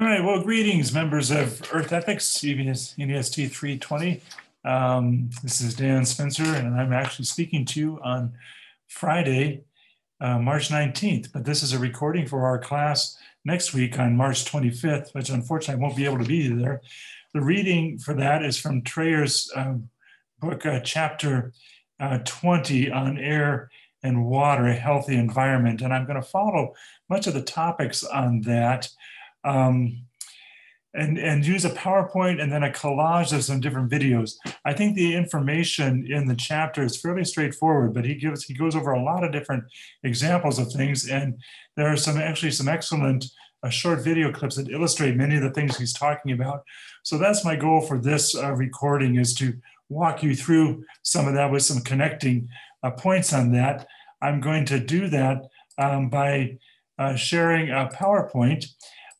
All right, well, greetings, members of Earth Ethics, ENST 320. This is Dan Spencer, and I'm actually speaking to you on Friday, March 19th, but this is a recording for our class next week on March 25th, which unfortunately I won't be able to be there. The reading for that is from Trayer's book, chapter 20 on air and water, a healthy environment, and I'm going to follow much of the topics on that. And use a PowerPoint and then a collage of some different videos. I think the information in the chapter is fairly straightforward, but he goes over a lot of different examples of things, and there are some excellent short video clips that illustrate many of the things he's talking about. So that's my goal for this recording, is to walk you through some of that with some connecting points on that. I'm going to do that by sharing a PowerPoint.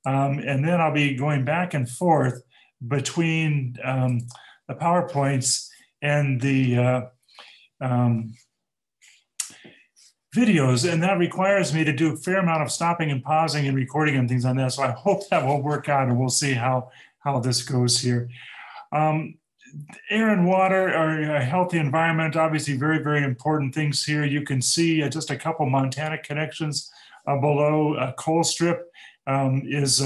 And then I'll be going back and forth between the PowerPoints and the videos, and that requires me to do a fair amount of stopping and pausing and recording and things on that. So I hope that will work out, and we'll see how this goes here. Air and water are a healthy environment, obviously very, very important things here. You can see just a couple Montana connections below. Coal strip is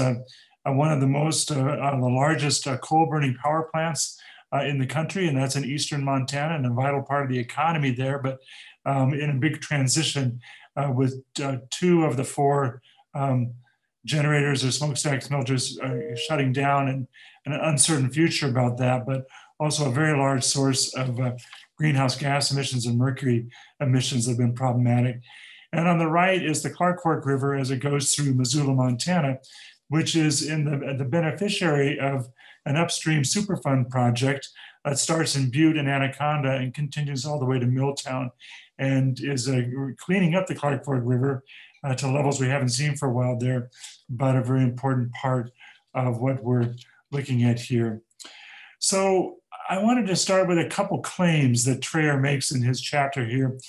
one of the largest coal burning power plants in the country, and that's in eastern Montana and a vital part of the economy there, but in a big transition with two of the four generators or smokestack smelters shutting down, and an uncertain future about that, but also a very large source of greenhouse gas emissions and mercury emissions that have been problematic. And on the right is the Clark Fork River as it goes through Missoula, Montana, which is in the beneficiary of an upstream Superfund project that starts in Butte and Anaconda and continues all the way to Milltown, and is cleaning up the Clark Fork River to levels we haven't seen for a while there, but a very important part of what we're looking at here. So I wanted to start with a couple claims that Trayer makes in his chapter here.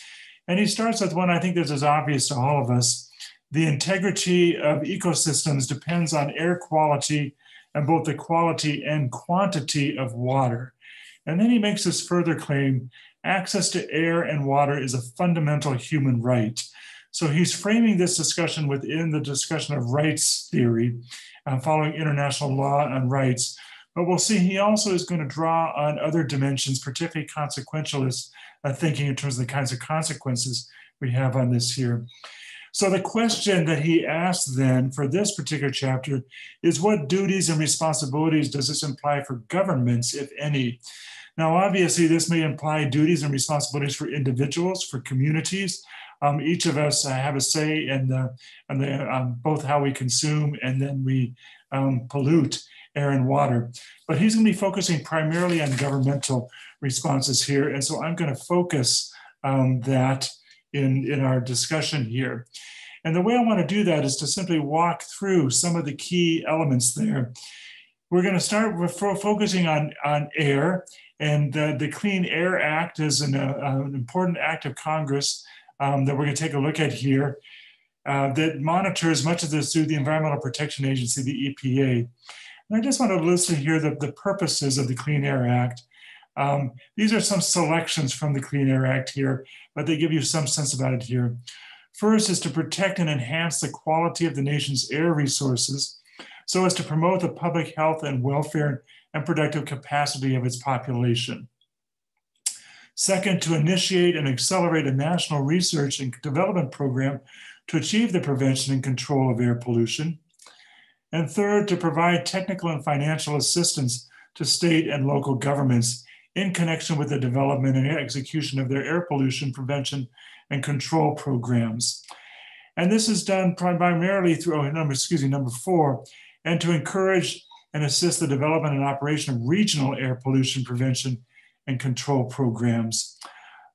And he starts with one I think that is obvious to all of us. The integrity of ecosystems depends on air quality and both the quality and quantity of water. And then he makes this further claim: access to air and water is a fundamental human right. So he's framing this discussion within the discussion of rights theory, following international law on rights. But we'll see he also is going to draw on other dimensions, particularly consequentialist thinking in terms of the kinds of consequences we have on this here. So the question that he asks then for this particular chapter is, what duties and responsibilities does this imply for governments, if any? Now, obviously, this may imply duties and responsibilities for individuals, for communities. Each of us have a say in both how we consume and then we pollute air and water. But he's going to be focusing primarily on governmental responses here. And so I'm going to focus that in our discussion here. And the way I want to do that is to simply walk through some of the key elements there. We're going to start with focusing on air, and the Clean Air Act is an important act of Congress that we're going to take a look at here that monitors much of this through the Environmental Protection Agency, the EPA. And I just want to list here the purposes of the Clean Air Act. These are some selections from the Clean Air Act here, but they give you some sense about it here. First is to protect and enhance the quality of the nation's air resources so as to promote the public health and welfare and productive capacity of its population. Second, to initiate and accelerate a national research and development program to achieve the prevention and control of air pollution. And third, to provide technical and financial assistance to state and local governments in connection with the development and execution of their air pollution prevention and control programs. And this is done primarily through, number 4, and to encourage and assist the development and operation of regional air pollution prevention and control programs.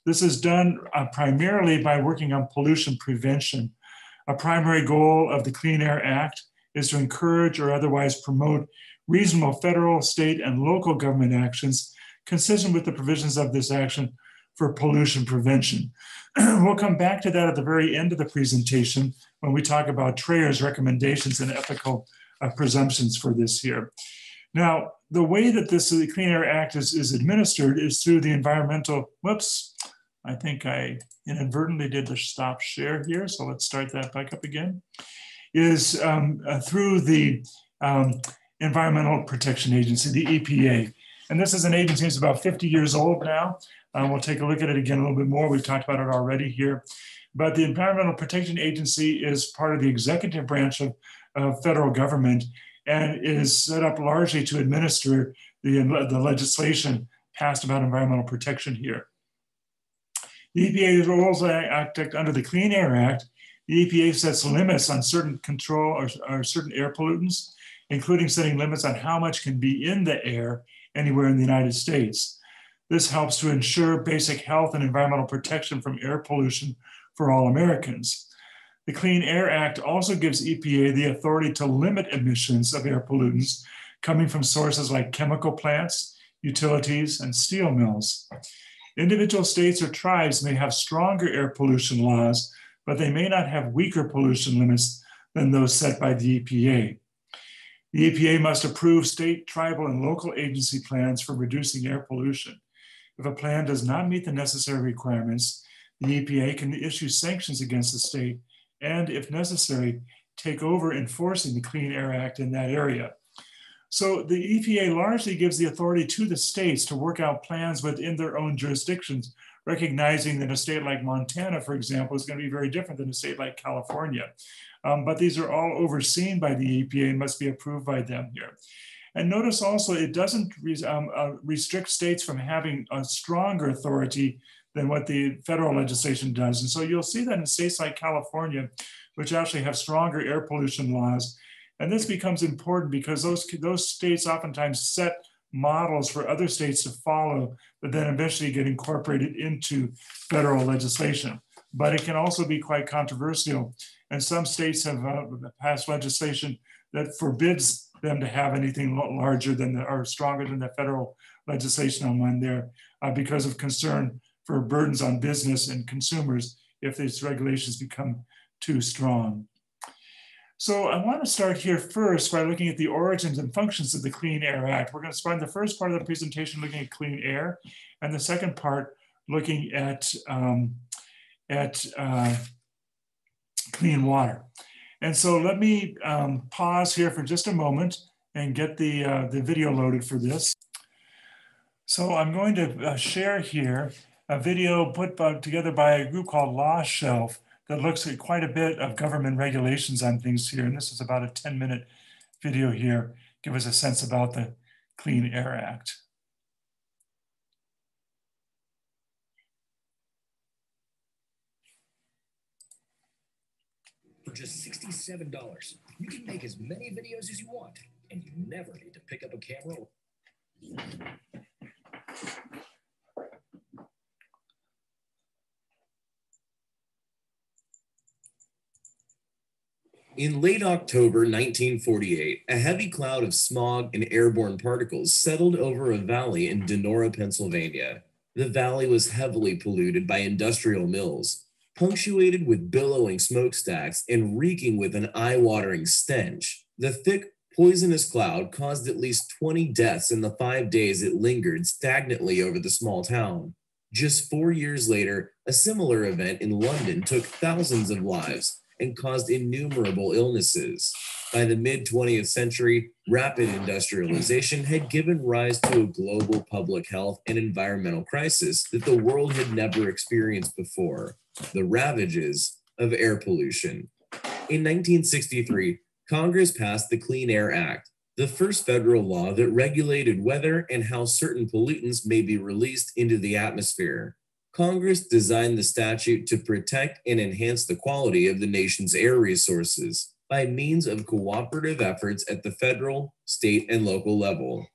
This is done primarily by working on pollution prevention. A primary goal of the Clean Air Act is to encourage or otherwise promote reasonable federal, state, and local government actions consistent with the provisions of this action for pollution prevention. We'll come back to that at the very end of the presentation when we talk about Trayer's recommendations and ethical presumptions for this here. Now, the way that the Clean Air Act is administered is through the environmental, whoops, I think I inadvertently did the stop share here, so let's start that back up again, is through the Environmental Protection Agency, the EPA. And this is an agency that's about 50 years old now. We'll take a look at it again a little bit more. We've talked about it already here. But the Environmental Protection Agency is part of the executive branch of federal government and is set up largely to administer the legislation passed about environmental protection here. The EPA rules act under the Clean Air Act. The EPA sets limits on certain control or certain air pollutants, including setting limits on how much can be in the air anywhere in the United States. This helps to ensure basic health and environmental protection from air pollution for all Americans. The Clean Air Act also gives EPA the authority to limit emissions of air pollutants coming from sources like chemical plants, utilities, and steel mills. Individual states or tribes may have stronger air pollution laws, but they may not have weaker pollution limits than those set by the EPA. The EPA must approve state, tribal, and local agency plans for reducing air pollution. If a plan does not meet the necessary requirements, the EPA can issue sanctions against the state and, if necessary, take over enforcing the Clean Air Act in that area. So the EPA largely gives the authority to the states to work out plans within their own jurisdictions, recognizing that a state like Montana, for example, is going to be very different than a state like California. But these are all overseen by the EPA and must be approved by them here. And notice also, it doesn't restrict states from having a stronger authority than what the federal legislation does. And so you'll see that in states like California, which actually have stronger air pollution laws. And this becomes important because those states oftentimes set models for other states to follow, but then eventually get incorporated into federal legislation. But it can also be quite controversial. And some states have passed legislation that forbids them to have anything larger than or stronger than the federal legislation on one there because of concern for burdens on business and consumers if these regulations become too strong. So I want to start here first by looking at the origins and functions of the Clean Air Act. We're going to spend the first part of the presentation looking at clean air, and the second part looking at clean water. And so let me pause here for just a moment and get the video loaded for this. So I'm going to share here a video put together by a group called Law Shelf that looks at quite a bit of government regulations on things here. And this is about a 10-minute video here. Give us a sense about the Clean Air Act. For just $67, you can make as many videos as you want, and you never need to pick up a camera. In late October 1948, a heavy cloud of smog and airborne particles settled over a valley in Donora, Pennsylvania. The valley was heavily polluted by industrial mills, punctuated with billowing smokestacks and reeking with an eye-watering stench. The thick, poisonous cloud caused at least 20 deaths in the 5 days it lingered stagnantly over the small town. Just 4 years later, a similar event in London took thousands of lives and caused innumerable illnesses. By the mid-20th century, rapid industrialization had given rise to a global public health and environmental crisis that the world had never experienced before: the ravages of air pollution. In 1963, Congress passed the Clean Air Act, the first federal law that regulated whether and how certain pollutants may be released into the atmosphere. Congress designed the statute to protect and enhance the quality of the nation's air resources by means of cooperative efforts at the federal, state, and local level.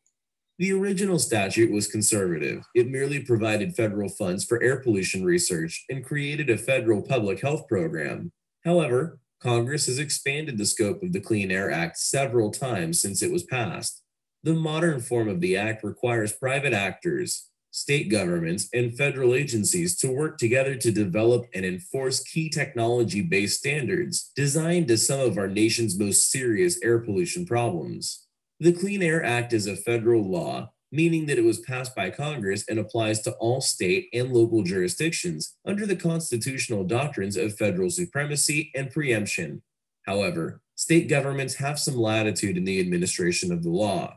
The original statute was conservative. It merely provided federal funds for air pollution research and created a federal public health program. However, Congress has expanded the scope of the Clean Air Act several times since it was passed. The modern form of the act requires private actors, state governments, and federal agencies to work together to develop and enforce key technology-based standards designed to some of our nation's most serious air pollution problems. The Clean Air Act is a federal law, meaning that it was passed by Congress and applies to all state and local jurisdictions under the constitutional doctrines of federal supremacy and preemption. However, state governments have some latitude in the administration of the law.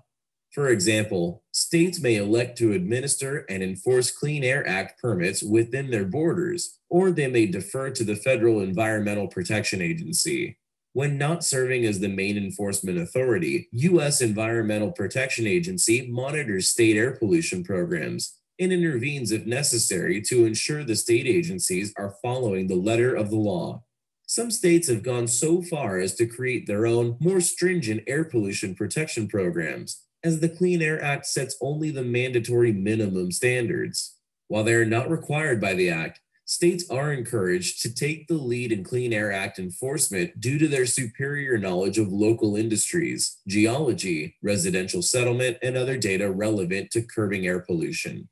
For example, states may elect to administer and enforce Clean Air Act permits within their borders, or they may defer to the Federal Environmental Protection Agency. When not serving as the main enforcement authority, U.S. Environmental Protection Agency monitors state air pollution programs and intervenes if necessary to ensure the state agencies are following the letter of the law. Some states have gone so far as to create their own, more stringent air pollution protection programs, as the Clean Air Act sets only the mandatory minimum standards. While they are not required by the Act, states are encouraged to take the lead in Clean Air Act enforcement due to their superior knowledge of local industries, geology, residential settlement, and other data relevant to curbing air pollution.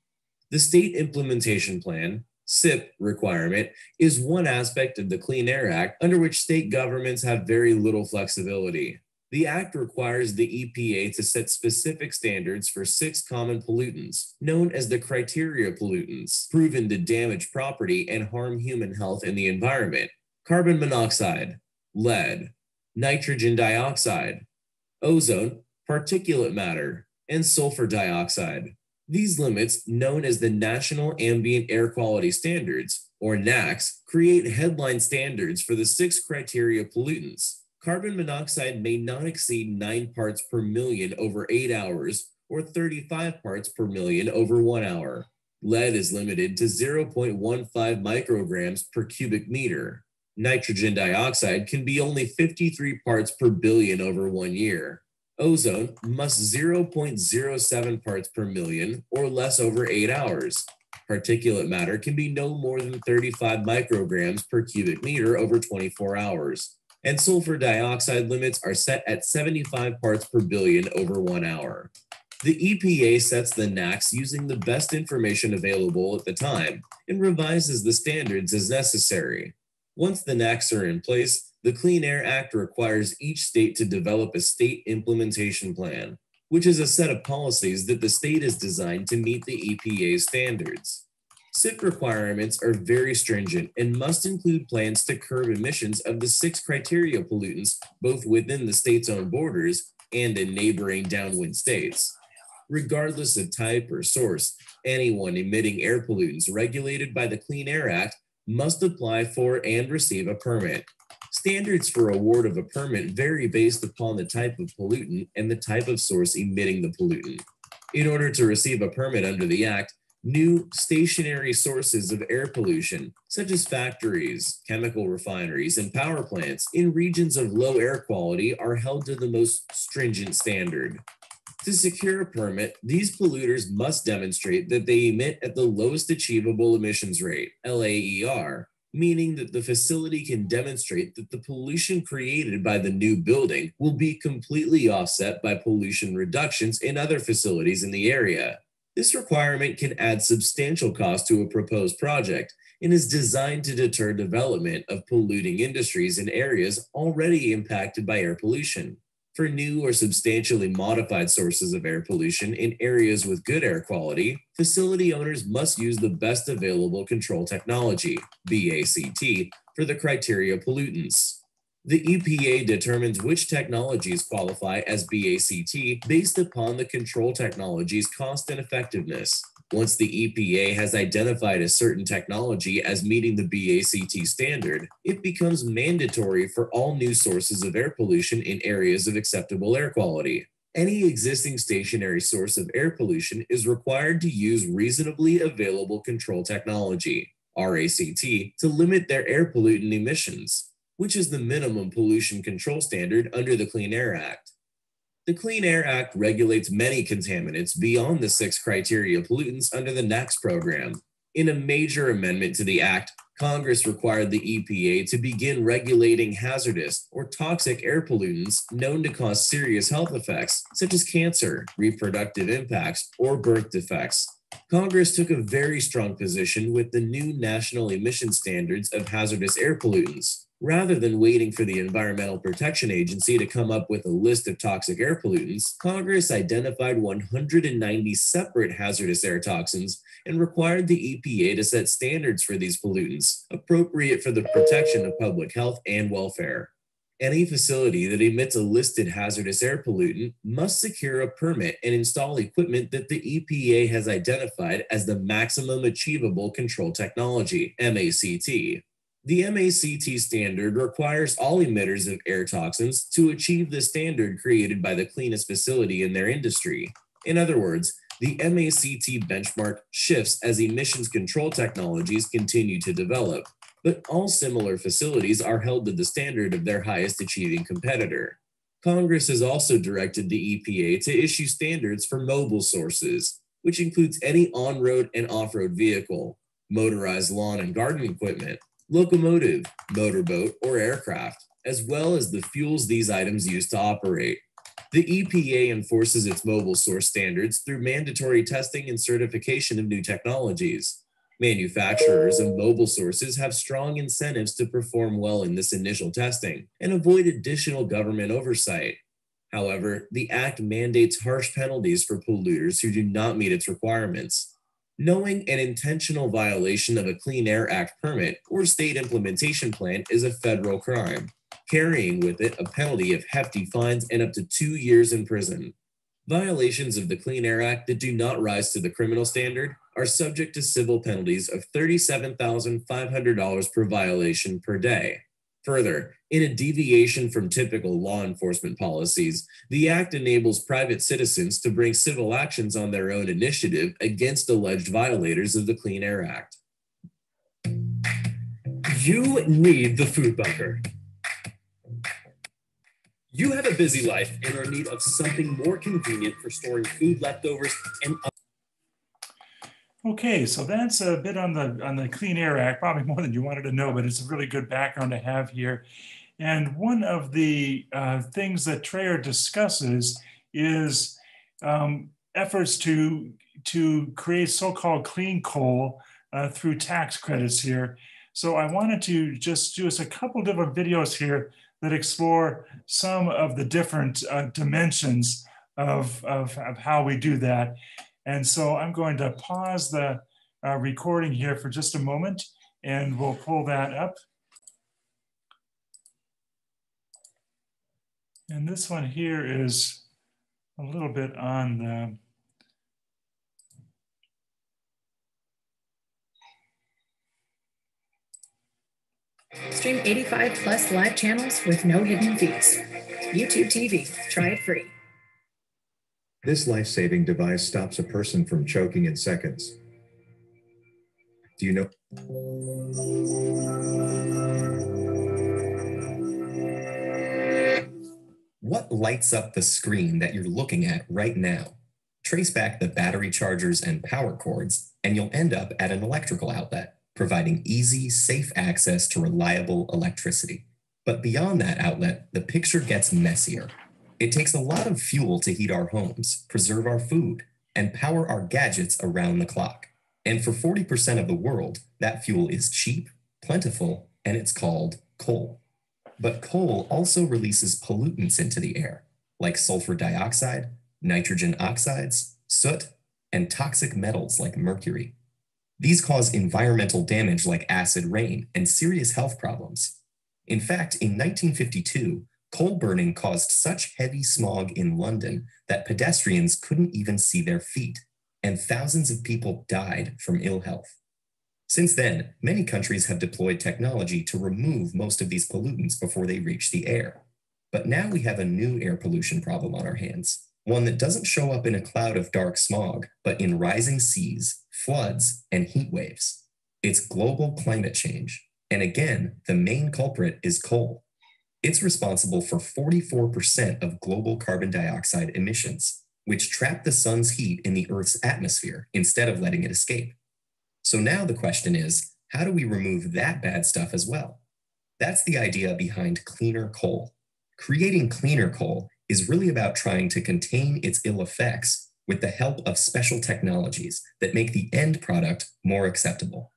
The State Implementation Plan, SIP requirement, is one aspect of the Clean Air Act under which state governments have very little flexibility. The Act requires the EPA to set specific standards for 6 common pollutants, known as the criteria pollutants, proven to damage property and harm human health and the environment: carbon monoxide, lead, nitrogen dioxide, ozone, particulate matter, and sulfur dioxide. These limits, known as the National Ambient Air Quality Standards, or NAAQS, create headline standards for the 6 criteria pollutants. Carbon monoxide may not exceed 9 parts per million over 8 hours or 35 parts per million over 1 hour. Lead is limited to 0.15 micrograms per cubic meter. Nitrogen dioxide can be only 53 parts per billion over 1 year. Ozone must 0.07 parts per million or less over 8 hours. Particulate matter can be no more than 35 micrograms per cubic meter over 24 hours. And sulfur dioxide limits are set at 75 parts per billion over 1 hour. The EPA sets the NAAQS using the best information available at the time and revises the standards as necessary. Once the NAAQS are in place, the Clean Air Act requires each state to develop a state implementation plan, which is a set of policies that the state is designed to meet the EPA's standards. SIP requirements are very stringent and must include plans to curb emissions of the 6 criteria pollutants both within the state's own borders and in neighboring downwind states. Regardless of type or source, anyone emitting air pollutants regulated by the Clean Air Act must apply for and receive a permit. Standards for award of a permit vary based upon the type of pollutant and the type of source emitting the pollutant. In order to receive a permit under the Act, new stationary sources of air pollution, such as factories, chemical refineries, and power plants in regions of low air quality, are held to the most stringent standard. To secure a permit, these polluters must demonstrate that they emit at the lowest achievable emissions rate, LAER, meaning that the facility can demonstrate that the pollution created by the new building will be completely offset by pollution reductions in other facilities in the area. This requirement can add substantial cost to a proposed project and is designed to deter development of polluting industries in areas already impacted by air pollution. For new or substantially modified sources of air pollution in areas with good air quality, facility owners must use the best available control technology, BACT, for the criteria pollutants. The EPA determines which technologies qualify as BACT based upon the control technology's cost and effectiveness. Once the EPA has identified a certain technology as meeting the BACT standard, it becomes mandatory for all new sources of air pollution in areas of acceptable air quality. Any existing stationary source of air pollution is required to use reasonably available control technology, RACT, to limit their air pollutant emissions, which is the minimum pollution control standard under the Clean Air Act. The Clean Air Act regulates many contaminants beyond the 6 criteria pollutants under the NAAQS program. In a major amendment to the Act, Congress required the EPA to begin regulating hazardous or toxic air pollutants known to cause serious health effects, such as cancer, reproductive impacts, or birth defects. Congress took a very strong position with the new national emission standards of hazardous air pollutants. Rather than waiting for the Environmental Protection Agency to come up with a list of toxic air pollutants, Congress identified 190 separate hazardous air toxins and required the EPA to set standards for these pollutants, appropriate for the protection of public health and welfare. Any facility that emits a listed hazardous air pollutant must secure a permit and install equipment that the EPA has identified as the Maximum Achievable Control Technology, MACT. The MACT standard requires all emitters of air toxins to achieve the standard created by the cleanest facility in their industry. In other words, the MACT benchmark shifts as emissions control technologies continue to develop, but all similar facilities are held to the standard of their highest achieving competitor. Congress has also directed the EPA to issue standards for mobile sources, which includes any on-road and off-road vehicle, motorized lawn and garden equipment, locomotive, motorboat, or aircraft, as well as the fuels these items use to operate. The EPA enforces its mobile source standards through mandatory testing and certification of new technologies. Manufacturers of mobile sources have strong incentives to perform well in this initial testing and avoid additional government oversight. However, the Act mandates harsh penalties for polluters who do not meet its requirements. Knowing an intentional violation of a Clean Air Act permit or state implementation plan is a federal crime, carrying with it a penalty of hefty fines and up to 2 years in prison. Violations of the Clean Air Act that do not rise to the criminal standard are subject to civil penalties of $37,500 per violation per day. Further, in a deviation from typical law enforcement policies, the Act enables private citizens to bring civil actions on their own initiative against alleged violators of the Clean Air Act. You need the food bunker. You have a busy life and are in need of something more convenient for storing food leftovers and Okay, so that's a bit on the Clean Air Act, probably more than you wanted to know, but it's a really good background to have here. And one of the things that Traer discusses is efforts to create so-called clean coal through tax credits here. So I wanted to just do a couple different videos here that explore some of the different dimensions of how we do that. And so I'm going to pause the recording here for just a moment, and we'll pull that up. And this one here is a little bit on the Stream 85 plus live channels with no hidden fees. YouTube TV, try it free. This life-saving device stops a person from choking in seconds. Do you know? What lights up the screen that you're looking at right now? Trace back the battery chargers and power cords, and you'll end up at an electrical outlet, providing easy, safe access to reliable electricity. But beyond that outlet, the picture gets messier. It takes a lot of fuel to heat our homes, preserve our food, and power our gadgets around the clock. And for 40% of the world, that fuel is cheap, plentiful, and it's called coal. But coal also releases pollutants into the air, like sulfur dioxide, nitrogen oxides, soot, and toxic metals like mercury. These cause environmental damage like acid rain and serious health problems. In fact, in 1952, coal burning caused such heavy smog in London that pedestrians couldn't even see their feet, and thousands of people died from ill health. Since then, many countries have deployed technology to remove most of these pollutants before they reach the air. But now we have a new air pollution problem on our hands, one that doesn't show up in a cloud of dark smog, but in rising seas, floods, and heat waves. It's global climate change. And again, the main culprit is coal. It's responsible for 44% of global carbon dioxide emissions, which trap the sun's heat in the Earth's atmosphere instead of letting it escape. So now the question is, how do we remove that bad stuff as well? That's the idea behind cleaner coal. Creating cleaner coal is really about trying to contain its ill effects with the help of special technologies that make the end product more acceptable.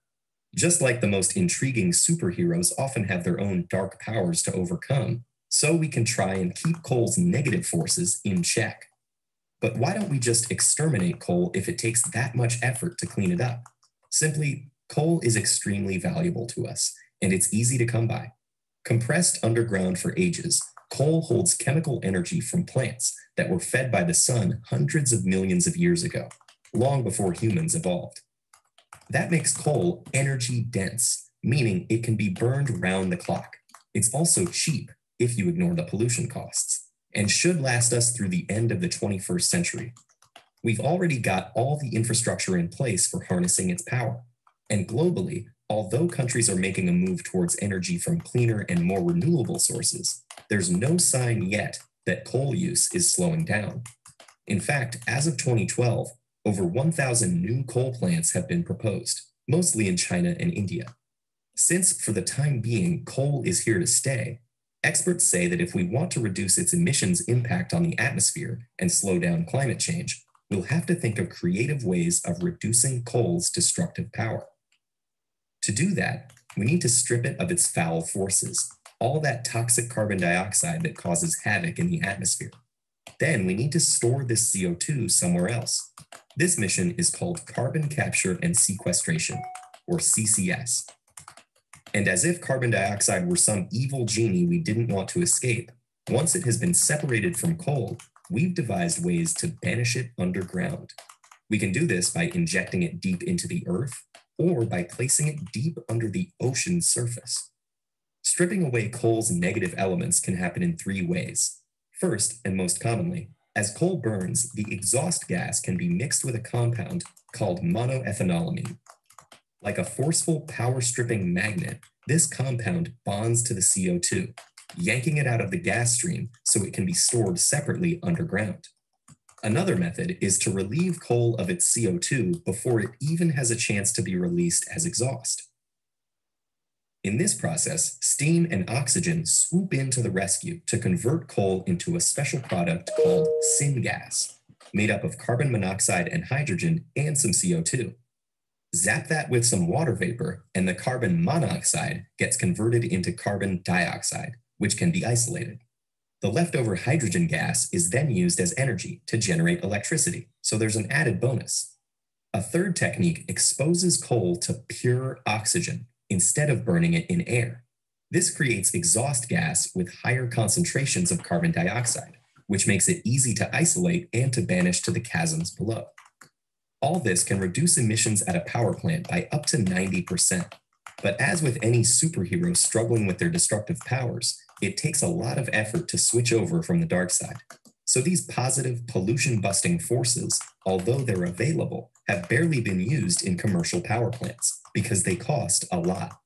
Just like the most intriguing superheroes often have their own dark powers to overcome, so we can try and keep coal's negative forces in check. But why don't we just exterminate coal if it takes that much effort to clean it up? Simply, coal is extremely valuable to us, and it's easy to come by. Compressed underground for ages, coal holds chemical energy from plants that were fed by the sun hundreds of millions of years ago, long before humans evolved. That makes coal energy dense, meaning it can be burned round the clock. It's also cheap if you ignore the pollution costs, and should last us through the end of the 21st century. We've already got all the infrastructure in place for harnessing its power. And globally, although countries are making a move towards energy from cleaner and more renewable sources, there's no sign yet that coal use is slowing down. In fact, as of 2012, over 1,000 new coal plants have been proposed, mostly in China and India. Since, for the time being, coal is here to stay, experts say that if we want to reduce its emissions impact on the atmosphere and slow down climate change, we'll have to think of creative ways of reducing coal's destructive power. To do that, we need to strip it of its foul forces, all that toxic carbon dioxide that causes havoc in the atmosphere. Then we need to store this CO2 somewhere else. This mission is called Carbon Capture and Sequestration, or CCS. And as if carbon dioxide were some evil genie we didn't want to escape, once it has been separated from coal, we've devised ways to banish it underground. We can do this by injecting it deep into the earth or by placing it deep under the ocean's surface. Stripping away coal's negative elements can happen in three ways. First, and most commonly, as coal burns, the exhaust gas can be mixed with a compound called monoethanolamine. Like a forceful power-stripping magnet, this compound bonds to the CO2, yanking it out of the gas stream so it can be stored separately underground. Another method is to relieve coal of its CO2 before it even has a chance to be released as exhaust. In this process, steam and oxygen swoop in to the rescue to convert coal into a special product called syngas, made up of carbon monoxide and hydrogen and some CO2. Zap that with some water vapor, and the carbon monoxide gets converted into carbon dioxide, which can be isolated. The leftover hydrogen gas is then used as energy to generate electricity, so there's an added bonus. A third technique exposes coal to pure oxygen instead of burning it in air. This creates exhaust gas with higher concentrations of carbon dioxide, which makes it easy to isolate and to banish to the chasms below. All this can reduce emissions at a power plant by up to 90%. But as with any superhero struggling with their destructive powers, it takes a lot of effort to switch over from the dark side. So these positive pollution-busting forces, although they're available, have barely been used in commercial power plants because they cost a lot.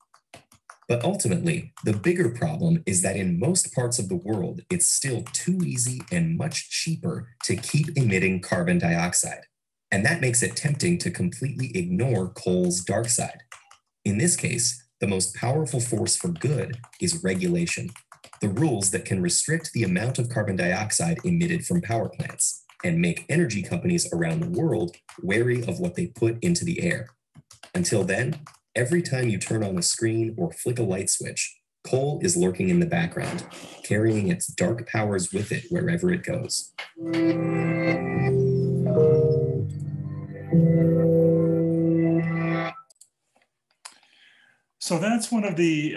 But ultimately, the bigger problem is that in most parts of the world, it's still too easy and much cheaper to keep emitting carbon dioxide. And that makes it tempting to completely ignore coal's dark side. In this case, the most powerful force for good is regulation, the rules that can restrict the amount of carbon dioxide emitted from power plants and make energy companies around the world wary of what they put into the air. Until then, every time you turn on a screen or flick a light switch, coal is lurking in the background, carrying its dark powers with it wherever it goes. So that's one of the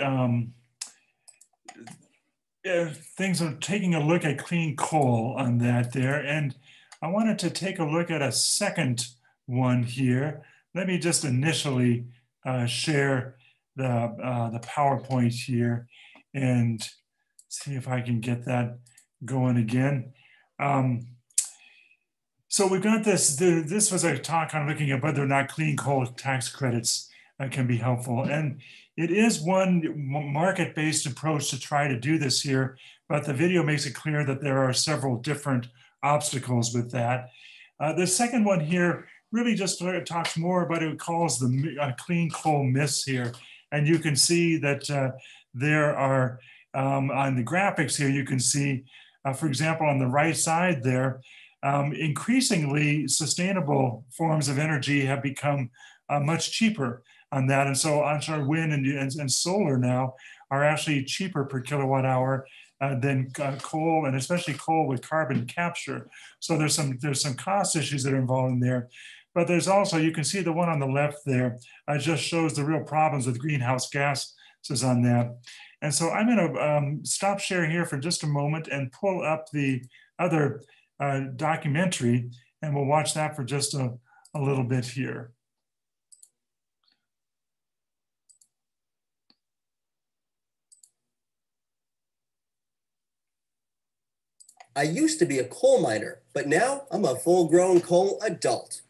things of taking a look at clean coal on that there. And I wanted to take a look at a second one here. Let me just initially share the PowerPoint here and see if I can get that going again. So we've got this, this was a talk on looking at whether or not clean coal tax credits can be helpful. And it is one market-based approach to try to do this here, but the video makes it clear that there are several different obstacles with that. The second one here really just talks more about what it calls the clean coal myths here. And you can see that there are, on the graphics here, you can see, for example, on the right side there, increasingly sustainable forms of energy have become much cheaper on that. And so onshore wind and solar now are actually cheaper per kilowatt hour than coal, and especially coal with carbon capture. So there's some cost issues that are involved in there. But there's also, you can see the one on the left there, just shows the real problems with greenhouse gases on that. And so I'm going to stop sharing here for just a moment and pull up the other documentary, and we'll watch that for just a little bit here. I used to be a coal miner, but now I'm a full-grown coal adult.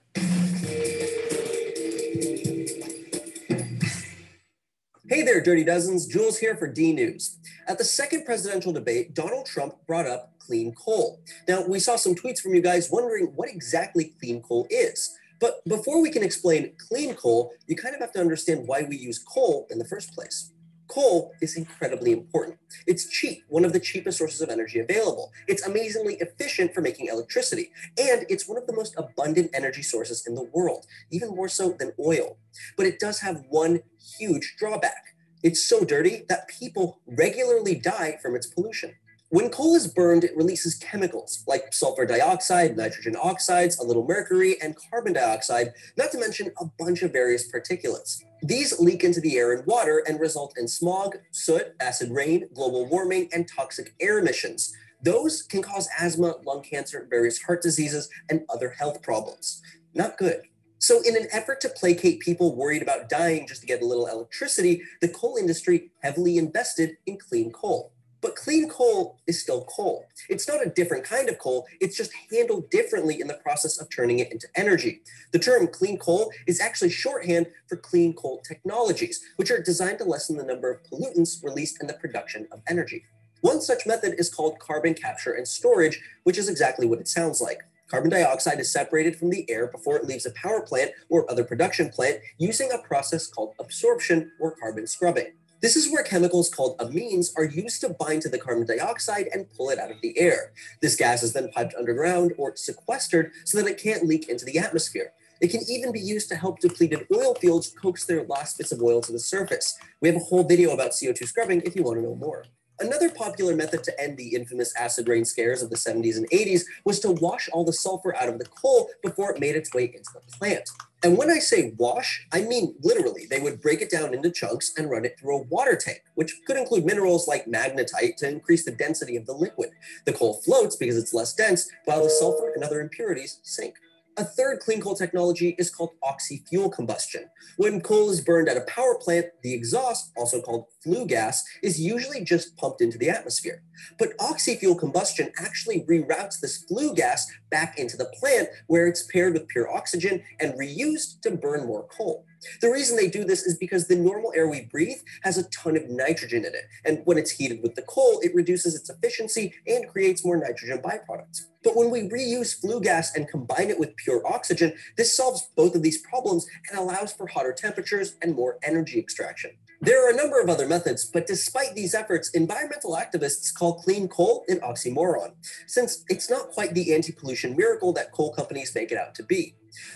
Hey there, Dirty Dozens. Jules here for D News. At the second presidential debate, Donald Trump brought up clean coal. Now, we saw some tweets from you guys wondering what exactly clean coal is. But before we can explain clean coal, you kind of have to understand why we use coal in the first place. Coal is incredibly important. It's cheap, one of the cheapest sources of energy available. It's amazingly efficient for making electricity, and it's one of the most abundant energy sources in the world, even more so than oil. But it does have one huge drawback. It's so dirty that people regularly die from its pollution. When coal is burned, it releases chemicals like sulfur dioxide, nitrogen oxides, a little mercury, and carbon dioxide, not to mention a bunch of various particulates. These leak into the air and water and result in smog, soot, acid rain, global warming, and toxic air emissions. Those can cause asthma, lung cancer, various heart diseases, and other health problems. Not good. So in an effort to placate people worried about dying just to get a little electricity, the coal industry heavily invested in clean coal. But clean coal is still coal. It's not a different kind of coal, it's just handled differently in the process of turning it into energy. The term clean coal is actually shorthand for clean coal technologies, which are designed to lessen the number of pollutants released in the production of energy. One such method is called carbon capture and storage, which is exactly what it sounds like. Carbon dioxide is separated from the air before it leaves a power plant or other production plant using a process called absorption or carbon scrubbing. This is where chemicals called amines are used to bind to the carbon dioxide and pull it out of the air. This gas is then piped underground or sequestered so that it can't leak into the atmosphere. It can even be used to help depleted oil fields coax their last bits of oil to the surface. We have a whole video about CO2 scrubbing if you want to know more. Another popular method to end the infamous acid rain scares of the 70s and 80s was to wash all the sulfur out of the coal before it made its way into the plant. And when I say wash, I mean literally. They would break it down into chunks and run it through a water tank, which could include minerals like magnetite to increase the density of the liquid. The coal floats because it's less dense, while the sulfur and other impurities sink. A third clean coal technology is called oxy-fuel combustion. When coal is burned at a power plant, the exhaust, also called flue gas, is usually just pumped into the atmosphere. But oxy-fuel combustion actually reroutes this flue gas back into the plant where it's paired with pure oxygen and reused to burn more coal. The reason they do this is because the normal air we breathe has a ton of nitrogen in it, and when it's heated with the coal, it reduces its efficiency and creates more nitrogen byproducts. But when we reuse flue gas and combine it with pure oxygen, this solves both of these problems and allows for hotter temperatures and more energy extraction. There are a number of other methods, but despite these efforts, environmental activists call clean coal an oxymoron, since it's not quite the anti-pollution miracle that coal companies make it out to be.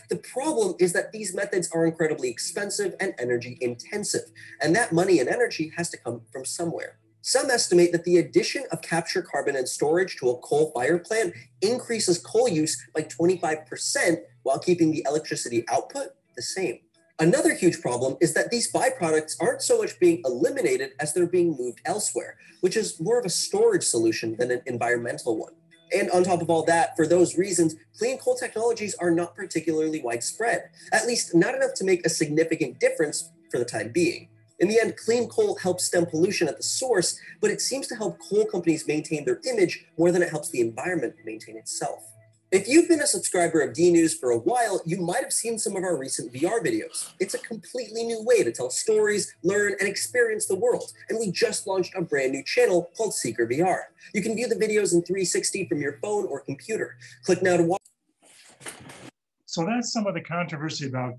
The problem is that these methods are incredibly expensive and energy intensive, and that money and energy has to come from somewhere. Some estimate that the addition of capture carbon and storage to a coal-fired plant increases coal use by 25% while keeping the electricity output the same. Another huge problem is that these byproducts aren't so much being eliminated as they're being moved elsewhere, which is more of a storage solution than an environmental one. And on top of all that, for those reasons, clean coal technologies are not particularly widespread, at least not enough to make a significant difference for the time being. In the end, clean coal helps stem pollution at the source, but it seems to help coal companies maintain their image more than it helps the environment maintain itself. If you've been a subscriber of D News for a while, you might have seen some of our recent VR videos. It's a completely new way to tell stories, learn, and experience the world. And we just launched a brand new channel called Seeker VR. You can view the videos in 360 from your phone or computer. Click now to watch. So that's some of the controversy about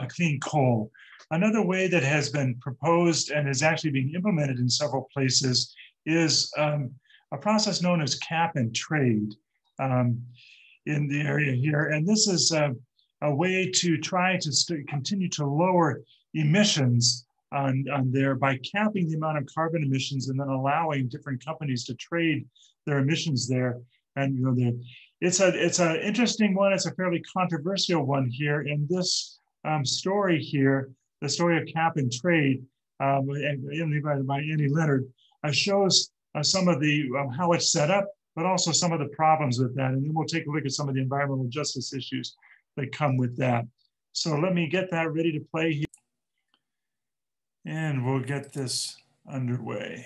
clean coal. Another way that has been proposed and is actually being implemented in several places is a process known as cap and trade. in the area here. And this is a way to try to continue to lower emissions on there by capping the amount of carbon emissions and then allowing different companies to trade their emissions there. And you know, it's an interesting one. It's a fairly controversial one here. In this story here, the story of cap and trade, by Andy Leonard, shows some of the how it's set up, but also some of the problems with that. And then we'll take a look at some of the environmental justice issues that come with that. So let me get that ready to play here. And we'll get this underway.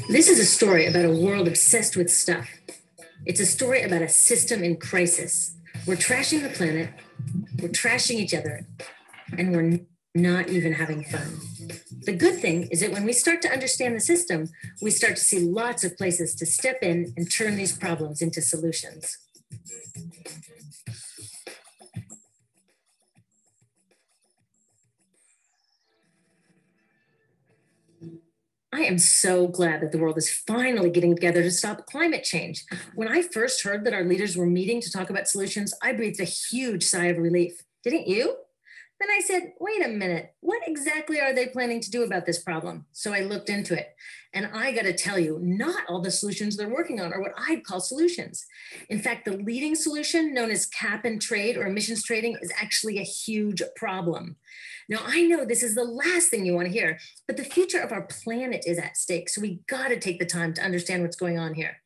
This is a story about a world obsessed with stuff. It's a story about a system in crisis. We're trashing the planet, we're trashing each other, and we're not even having fun. The good thing is that when we start to understand the system, we start to see lots of places to step in and turn these problems into solutions. I am so glad that the world is finally getting together to stop climate change. When I first heard that our leaders were meeting to talk about solutions, I breathed a huge sigh of relief. Didn't you? Then I said, wait a minute, what exactly are they planning to do about this problem? So I looked into it. And I got to tell you, not all the solutions they're working on are what I'd call solutions. In fact, the leading solution, known as cap and trade or emissions trading, is actually a huge problem. Now, I know this is the last thing you want to hear, but the future of our planet is at stake. So we got to take the time to understand what's going on here.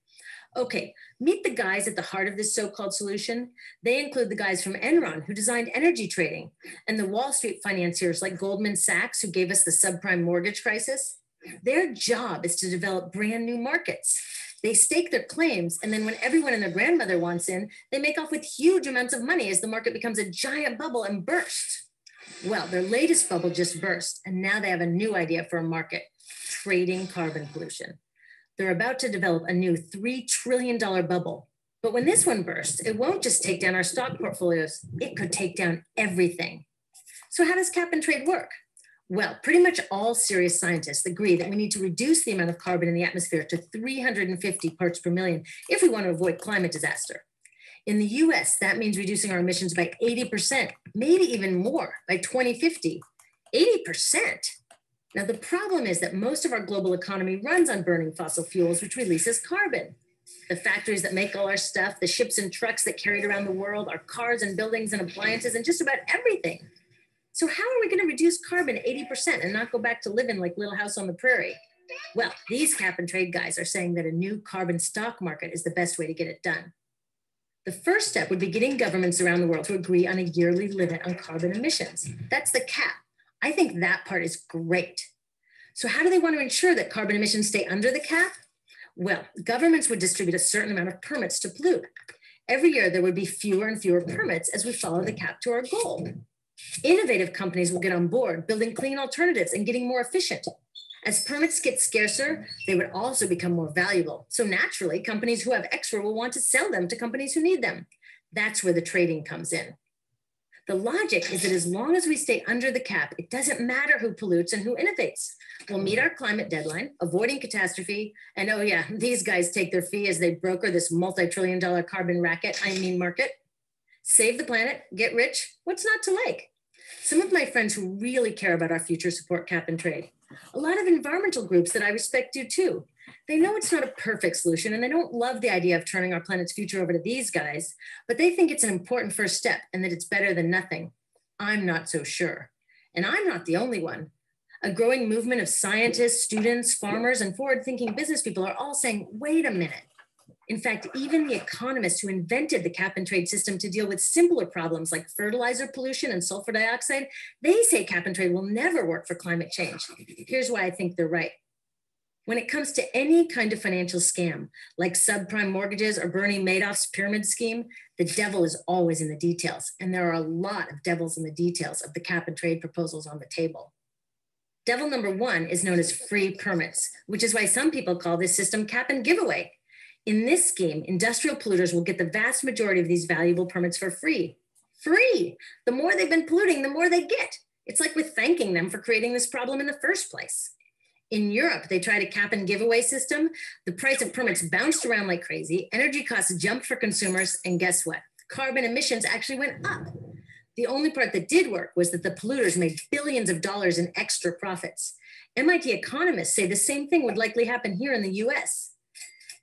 Okay, meet the guys at the heart of this so-called solution. They include the guys from Enron who designed energy trading and the Wall Street financiers like Goldman Sachs who gave us the subprime mortgage crisis. Their job is to develop brand new markets. They stake their claims, and then when everyone and their grandmother wants in, they make off with huge amounts of money as the market becomes a giant bubble and bursts. Well, their latest bubble just burst, and now they have a new idea for a market, trading carbon pollution. They're about to develop a new $3 trillion bubble. But when this one bursts, it won't just take down our stock portfolios, it could take down everything. So how does cap and trade work? Well, pretty much all serious scientists agree that we need to reduce the amount of carbon in the atmosphere to 350 parts per million if we want to avoid climate disaster. In the US, that means reducing our emissions by 80%, maybe even more by 2050. 80%. Now, the problem is that most of our global economy runs on burning fossil fuels, which releases carbon. The factories that make all our stuff, the ships and trucks that carry it around the world, our cars and buildings and appliances and just about everything. So how are we going to reduce carbon 80% and not go back to living like Little House on the Prairie? Well, these cap and trade guys are saying that a new carbon stock market is the best way to get it done. The first step would be getting governments around the world to agree on a yearly limit on carbon emissions. That's the cap. I think that part is great. So how do they want to ensure that carbon emissions stay under the cap? Well, governments would distribute a certain amount of permits to pollute. Every year, there would be fewer and fewer permits as we follow the cap to our goal. Innovative companies will get on board, building clean alternatives and getting more efficient. As permits get scarcer, they would also become more valuable. So naturally, companies who have extra will want to sell them to companies who need them. That's where the trading comes in. The logic is that as long as we stay under the cap, it doesn't matter who pollutes and who innovates. We'll meet our climate deadline, avoiding catastrophe. And oh yeah, these guys take their fee as they broker this multi-trillion-dollar carbon market. Save the planet, get rich, what's not to like? Some of my friends who really care about our future support cap and trade. A lot of environmental groups that I respect do too. They know it's not a perfect solution and they don't love the idea of turning our planet's future over to these guys, but they think it's an important first step and that it's better than nothing. I'm not so sure. And I'm not the only one. A growing movement of scientists, students, farmers, and forward-thinking business people are all saying, wait a minute. In fact, even the economists who invented the cap and trade system to deal with simpler problems like fertilizer pollution and sulfur dioxide, they say cap and trade will never work for climate change. Here's why I think they're right. When it comes to any kind of financial scam, like subprime mortgages or Bernie Madoff's pyramid scheme, the devil is always in the details. And there are a lot of devils in the details of the cap and trade proposals on the table. Devil number one is known as free permits, which is why some people call this system cap and giveaway. In this scheme, industrial polluters will get the vast majority of these valuable permits for free. Free! The more they've been polluting, the more they get. It's like we're thanking them for creating this problem in the first place. In Europe, they tried a cap and giveaway system. The price of permits bounced around like crazy. Energy costs jumped for consumers. And guess what? Carbon emissions actually went up. The only part that did work was that the polluters made billions of dollars in extra profits. MIT economists say the same thing would likely happen here in the US.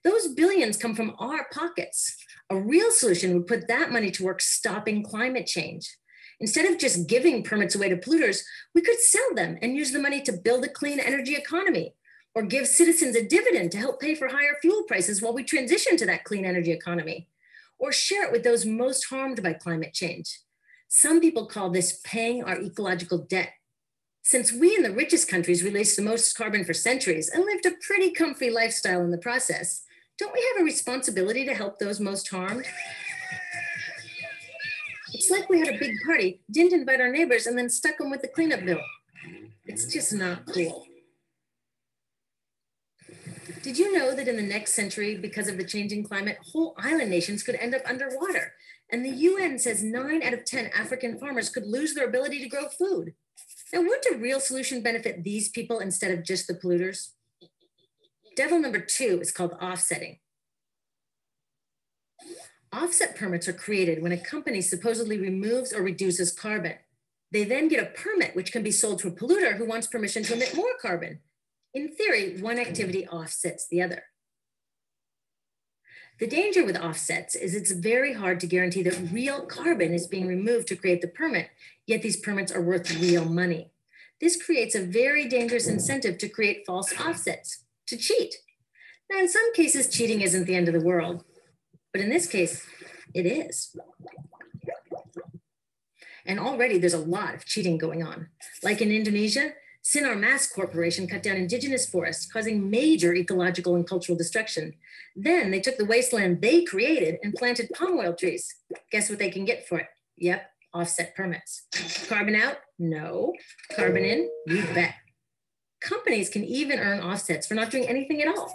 Those billions come from our pockets. A real solution would put that money to work stopping climate change. Instead of just giving permits away to polluters, we could sell them and use the money to build a clean energy economy, or give citizens a dividend to help pay for higher fuel prices while we transition to that clean energy economy, or share it with those most harmed by climate change. Some people call this paying our ecological debt. Since we in the richest countries released the most carbon for centuries and lived a pretty comfy lifestyle in the process, don't we have a responsibility to help those most harmed? It's like we had a big party, didn't invite our neighbors, and then stuck them with the cleanup bill. It's just not cool. Did you know that in the next century, because of the changing climate, whole island nations could end up underwater? And the UN says 9 out of 10 African farmers could lose their ability to grow food. Now, wouldn't a real solution benefit these people instead of just the polluters? Devil number 2 is called offsetting. Offset permits are created when a company supposedly removes or reduces carbon. They then get a permit, which can be sold to a polluter who wants permission to emit more carbon. In theory, one activity offsets the other. The danger with offsets is it's very hard to guarantee that real carbon is being removed to create the permit, yet these permits are worth real money. This creates a very dangerous incentive to create false offsets, to cheat. Now, in some cases, cheating isn't the end of the world. But in this case, it is. And already there's a lot of cheating going on. Like in Indonesia, Sinar Mas Corporation cut down indigenous forests, causing major ecological and cultural destruction. Then they took the wasteland they created and planted palm oil trees. Guess what they can get for it? Yep, offset permits. Carbon out? No. Carbon in? You bet. Companies can even earn offsets for not doing anything at all.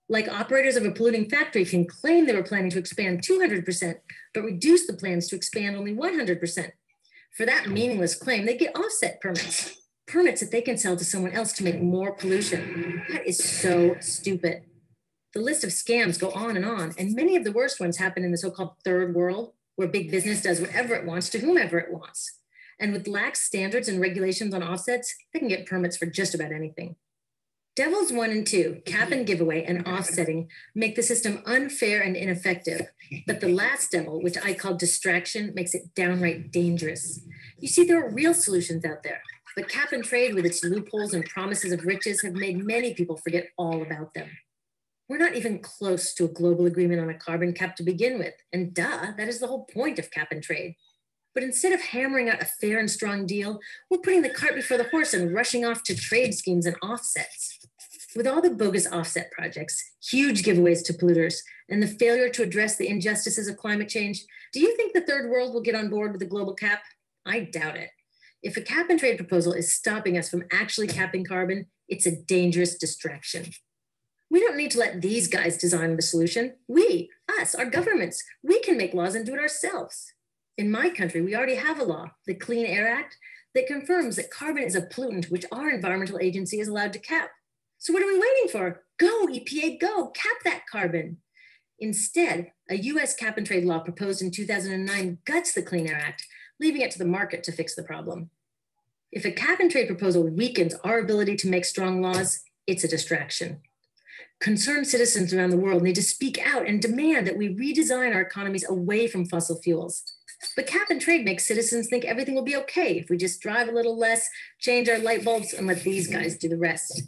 Like operators of a polluting factory can claim they were planning to expand 200%, but reduce the plans to expand only 100%. For that meaningless claim, they get offset permits, permits that they can sell to someone else to make more pollution. That is so stupid. The list of scams go on, and many of the worst ones happen in the so-called third world, where big business does whatever it wants to whomever it wants. And with lax standards and regulations on offsets, they can get permits for just about anything. Devils 1 and 2, cap and giveaway and offsetting, make the system unfair and ineffective. But the last devil, which I call distraction, makes it downright dangerous. You see, there are real solutions out there, but cap and trade with its loopholes and promises of riches have made many people forget all about them. We're not even close to a global agreement on a carbon cap to begin with. And duh, that is the whole point of cap and trade. But instead of hammering out a fair and strong deal, we're putting the cart before the horse and rushing off to trade schemes and offsets. With all the bogus offset projects, huge giveaways to polluters, and the failure to address the injustices of climate change, do you think the third world will get on board with the global cap? I doubt it. If a cap and trade proposal is stopping us from actually capping carbon, it's a dangerous distraction. We don't need to let these guys design the solution. We, us, our governments, we can make laws and do it ourselves. In my country, we already have a law, the Clean Air Act, that confirms that carbon is a pollutant which our environmental agency is allowed to cap. So what are we waiting for? Go, EPA, go, cap that carbon. Instead, a US cap and trade law proposed in 2009 guts the Clean Air Act, leaving it to the market to fix the problem. If a cap and trade proposal weakens our ability to make strong laws, it's a distraction. Concerned citizens around the world need to speak out and demand that we redesign our economies away from fossil fuels. But cap and trade makes citizens think everything will be okay if we just drive a little less, change our light bulbs, and let these guys do the rest.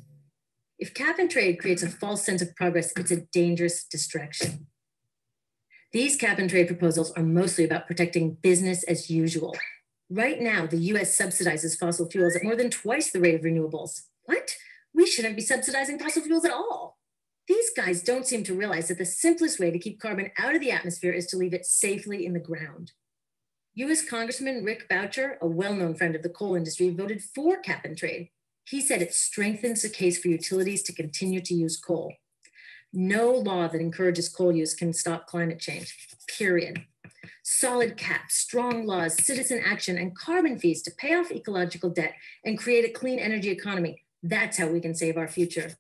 If cap and trade creates a false sense of progress, it's a dangerous distraction. These cap and trade proposals are mostly about protecting business as usual. Right now, the US subsidizes fossil fuels at more than twice the rate of renewables. What? We shouldn't be subsidizing fossil fuels at all. These guys don't seem to realize that the simplest way to keep carbon out of the atmosphere is to leave it safely in the ground. US Congressman Rick Boucher, a well-known friend of the coal industry, voted for cap and trade. He said it strengthens the case for utilities to continue to use coal. No law that encourages coal use can stop climate change, period. Solid caps, strong laws, citizen action, and carbon fees to pay off ecological debt and create a clean energy economy. That's how we can save our future.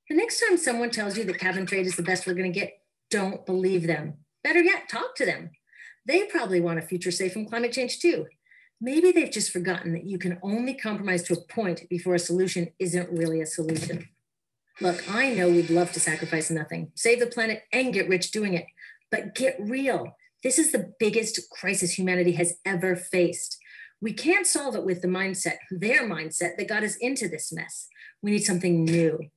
The next time someone tells you that cap and trade is the best we're going to get, don't believe them. Better yet, talk to them. They probably want a future safe from climate change too. Maybe they've just forgotten that you can only compromise to a point before a solution isn't really a solution. Look, I know we'd love to sacrifice nothing, save the planet and get rich doing it, but get real. This is the biggest crisis humanity has ever faced. We can't solve it with the mindset, their mindset that got us into this mess. We need something new.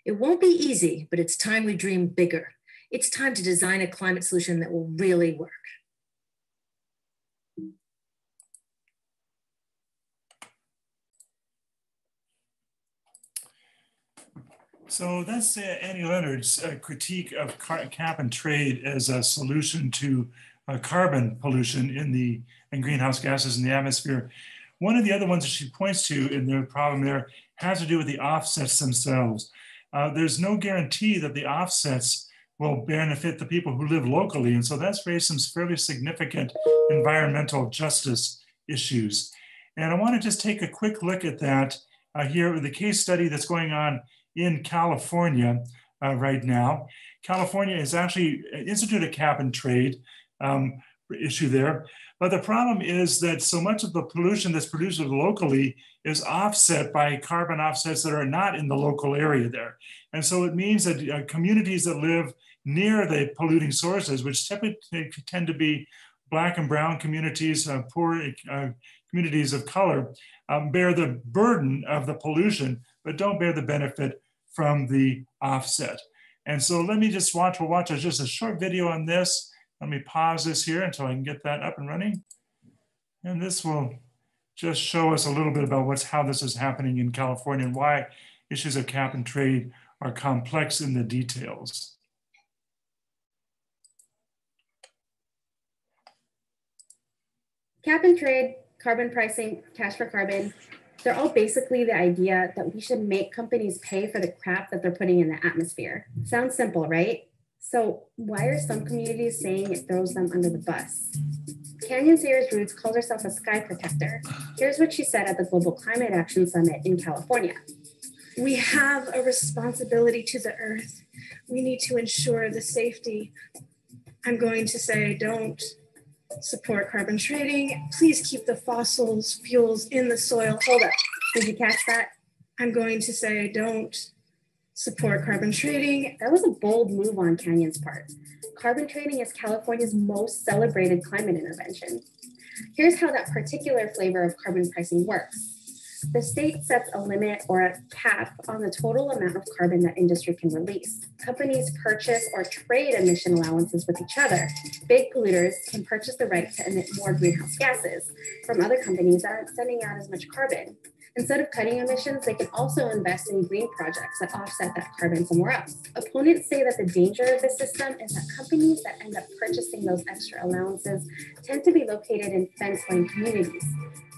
It won't be easy, but it's time we dream bigger. It's time to design a climate solution that will really work. So that's Annie Leonard's critique of cap and trade as a solution to carbon pollution and greenhouse gases in the atmosphere. One of the other ones that she points to in the problem there has to do with the offsets themselves. There's no guarantee that the offsets will benefit the people who live locally. And so that's raised some fairly significant environmental justice issues. And I want to just take a quick look at that here with the case study that's going on in California right now. California has actually instituted a cap and trade issue there. But the problem is that so much of the pollution that's produced locally is offset by carbon offsets that are not in the local area there. And so it means that communities that live near the polluting sources, which typically tend to be Black and brown communities, poor communities of color, bear the burden of the pollution, but don't bear the benefit from the offset. And so let me just we'll watch just a short video on this. Let me pause this here until I can get that up and running. And this will just show us a little bit about how this is happening in California and why issues of cap and trade are complex in the details. Cap and trade, carbon pricing, cash for carbon, they're all basically the idea that we should make companies pay for the crap that they're putting in the atmosphere. Sounds simple, right? So why are some communities saying it throws them under the bus? Canyon Sayers Roots calls herself a sky protector. Here's what she said at the Global Climate Action Summit in California. We have a responsibility to the earth. We need to ensure the safety. I'm going to say, don't support carbon trading. Please keep the fossil fuels in the soil. Hold up, did you catch that? I'm going to say, don't support carbon trading. That was a bold move on Canyon's part. Carbon trading is California's most celebrated climate intervention. Here's how that particular flavor of carbon pricing works. The state sets a limit or a cap on the total amount of carbon that industry can release. Companies purchase or trade emission allowances with each other. Big polluters can purchase the right to emit more greenhouse gases from other companies that aren't sending out as much carbon. Instead of cutting emissions, they can also invest in green projects that offset that carbon somewhere else. Opponents say that the danger of this system is that companies that end up purchasing those extra allowances tend to be located in fence-line communities.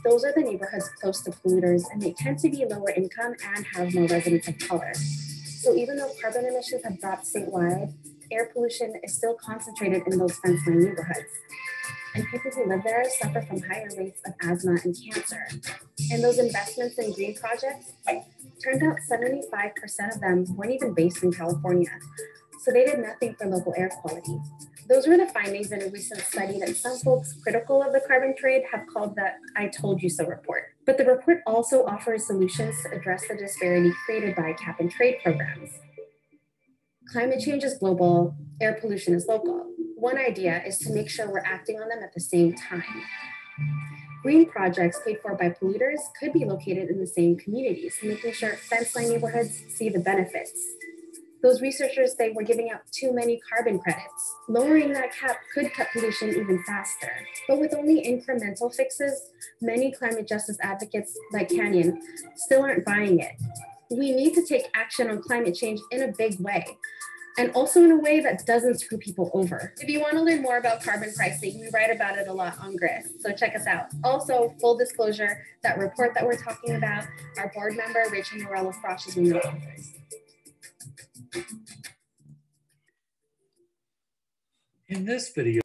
Those are the neighborhoods close to polluters, and they tend to be lower income and have more residents of color. So even though carbon emissions have dropped statewide, air pollution is still concentrated in those fence-line neighborhoods. And people who live there suffer from higher rates of asthma and cancer. And those investments in green projects, turned out 75% of them weren't even based in California. So they did nothing for local air quality. Those were the findings in a recent study that some folks critical of the carbon trade have called the I told you so report. But the report also offers solutions to address the disparity created by cap and trade programs. Climate change is global, air pollution is local. One idea is to make sure we're acting on them at the same time. Green projects paid for by polluters could be located in the same communities, making sure fence-line neighborhoods see the benefits. Those researchers say we're giving out too many carbon credits. Lowering that cap could cut pollution even faster. But with only incremental fixes, many climate justice advocates like Canyon still aren't buying it. We need to take action on climate change in a big way, and also in a way that doesn't screw people over. If you want to learn more about carbon pricing, we write about it a lot on Grist, so check us out. Also, full disclosure, that report that we're talking about, our board member, Rachel Morello-Frosch, is one of the authors. In this video.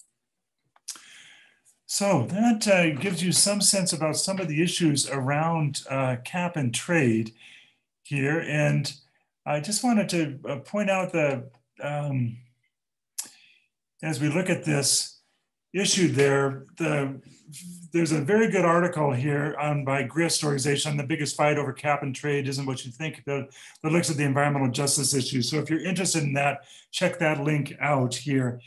So that gives you some sense about some of the issues around cap and trade. here. And I just wanted to point out the, as we look at this issue there, there's a very good article here by GRIST organization, The Biggest Fight Over Cap and Trade Isn't What You Think, that looks at the environmental justice issue. So if you're interested in that, check that link out here.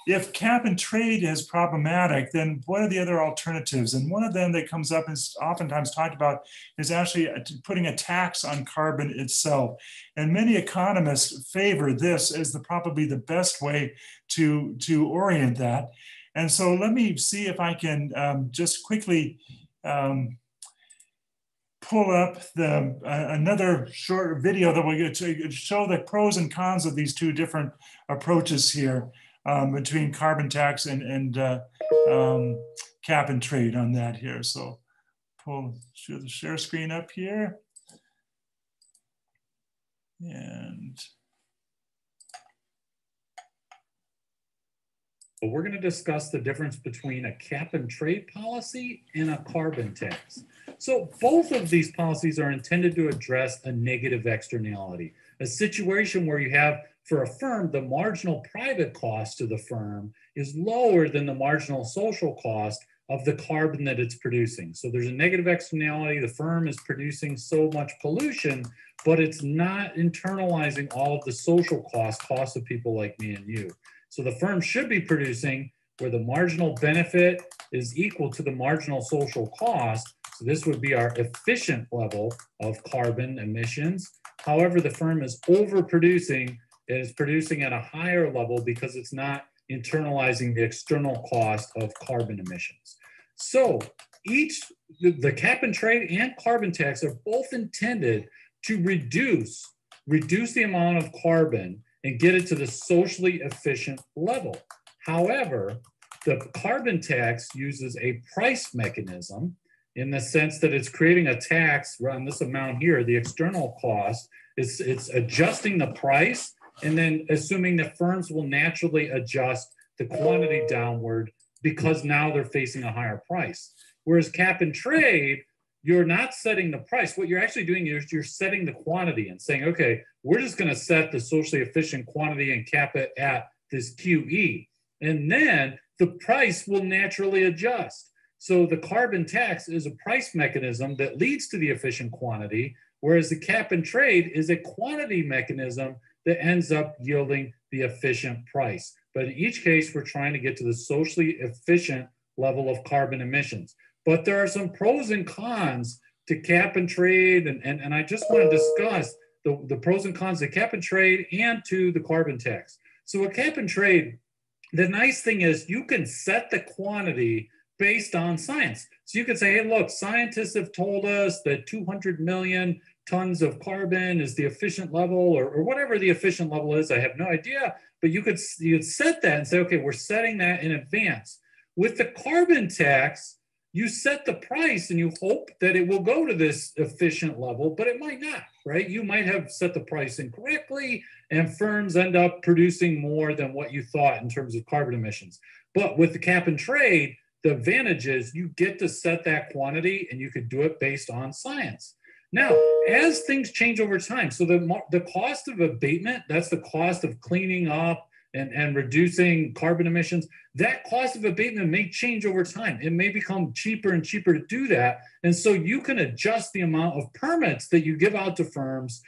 If cap and trade is problematic, then what are the other alternatives? And one of them that comes up and is oftentimes talked about is actually putting a tax on carbon itself. And many economists favor this as probably the best way to orient that. And so let me see if I can just quickly pull up another short video that will get to show the pros and cons of these two different approaches here. Between carbon tax and cap and trade on that here. So show the share screen up here. And we're going to discuss the difference between a cap and trade policy and a carbon tax. So both of these policies are intended to address a negative externality, a situation where you have, for a firm, the marginal private cost to the firm is lower than the marginal social cost of the carbon that it's producing. So there's a negative externality. The firm is producing so much pollution, but it's not internalizing all of the social costs of people like me and you. So the firm should be producing where the marginal benefit is equal to the marginal social cost. So this would be our efficient level of carbon emissions. However, the firm is overproducing. It is producing at a higher level because it's not internalizing the external cost of carbon emissions. So the cap and trade and carbon tax are both intended to reduce the amount of carbon and get it to the socially efficient level. However, the carbon tax uses a price mechanism in the sense that it's creating a tax on this amount here, the external cost. It's adjusting the price and then assuming that firms will naturally adjust the quantity downward because now they're facing a higher price. Whereas cap and trade, you're not setting the price. What you're actually doing is you're setting the quantity and saying, okay, we're just going to set the socially efficient quantity and cap it at this QE. And then the price will naturally adjust. So the carbon tax is a price mechanism that leads to the efficient quantity, whereas the cap and trade is a quantity mechanism that ends up yielding the efficient price. But in each case, we're trying to get to the socially efficient level of carbon emissions. But there are some pros and cons to cap and trade, and I just want to discuss the pros and cons to cap and trade and to the carbon tax. So a cap and trade, the nice thing is you can set the quantity based on science. So you could say, hey, look, scientists have told us that 200 million tons of carbon is the efficient level, or whatever the efficient level is. I have no idea, but you'd set that and say, okay, we're setting that in advance. With the carbon tax, you set the price and you hope that it will go to this efficient level, but it might not, right? You might have set the price incorrectly and firms end up producing more than what you thought in terms of carbon emissions. But with the cap and trade, the advantage is you get to set that quantity and you could do it based on science. Now, as things change over time, so the cost of abatement, that's the cost of cleaning up and reducing carbon emissions, that cost of abatement may change over time. It may become cheaper and cheaper to do that. And so you can adjust the amount of permits that you give out to firms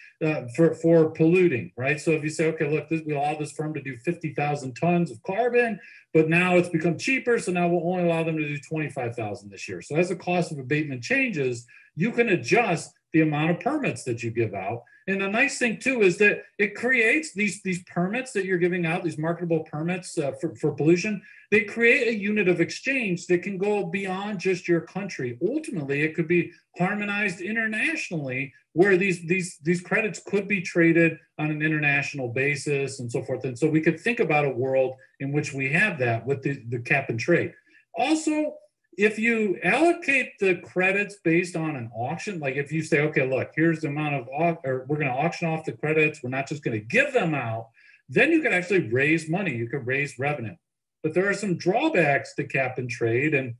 for polluting, right? So if you say, okay, look, we allow this firm to do 50,000 tons of carbon, but now it's become cheaper, so now we'll only allow them to do 25,000 this year. So as the cost of abatement changes, you can adjust the amount of permits that you give out. And the nice thing too is that it creates these permits that you're giving out, these marketable permits for pollution. They create a unit of exchange that can go beyond just your country. Ultimately, it could be harmonized internationally, where these credits could be traded on an international basis and so forth. And so we could think about a world in which we have that with the cap and trade. Also, if you allocate the credits based on an auction, like if you say, okay, look, here's the amount of, or we're going to auction off the credits, we're not just going to give them out, then you can actually raise money, you can raise revenue. But there are some drawbacks to cap and trade. And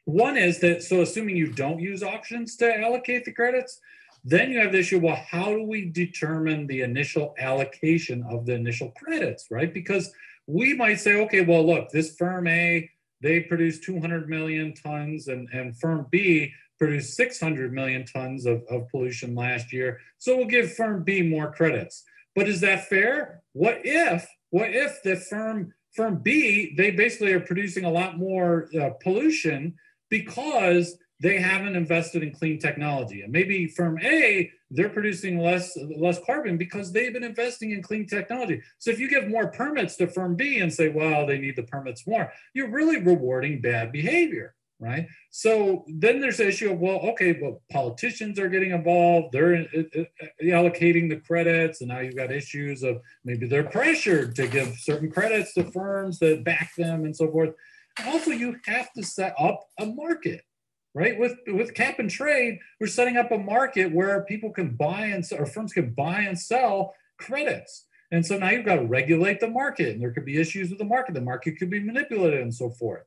one is that, so assuming you don't use auctions to allocate the credits, then you have the issue, well, how do we determine the initial allocation of the initial credits, right? Because we might say, okay, well, look, this firm A, they produced 200 million tons and firm B produced 600 million tons of pollution last year. So we'll give firm B more credits. But is that fair? What if the firm B, they basically are producing a lot more pollution because they haven't invested in clean technology? And maybe firm A, they're producing less carbon because they've been investing in clean technology. So if you give more permits to firm B and say, well, they need the permits more, you're really rewarding bad behavior, right? So then there's the issue of, well, okay, well, politicians are getting involved, they're allocating the credits, and now you've got issues of maybe they're pressured to give certain credits to firms that back them and so forth. Also, you have to set up a market, right? With cap and trade, we're setting up a market where people can buy and sell, or firms can buy and sell credits. And so now you've got to regulate the market, and there could be issues with the market. The market could be manipulated and so forth.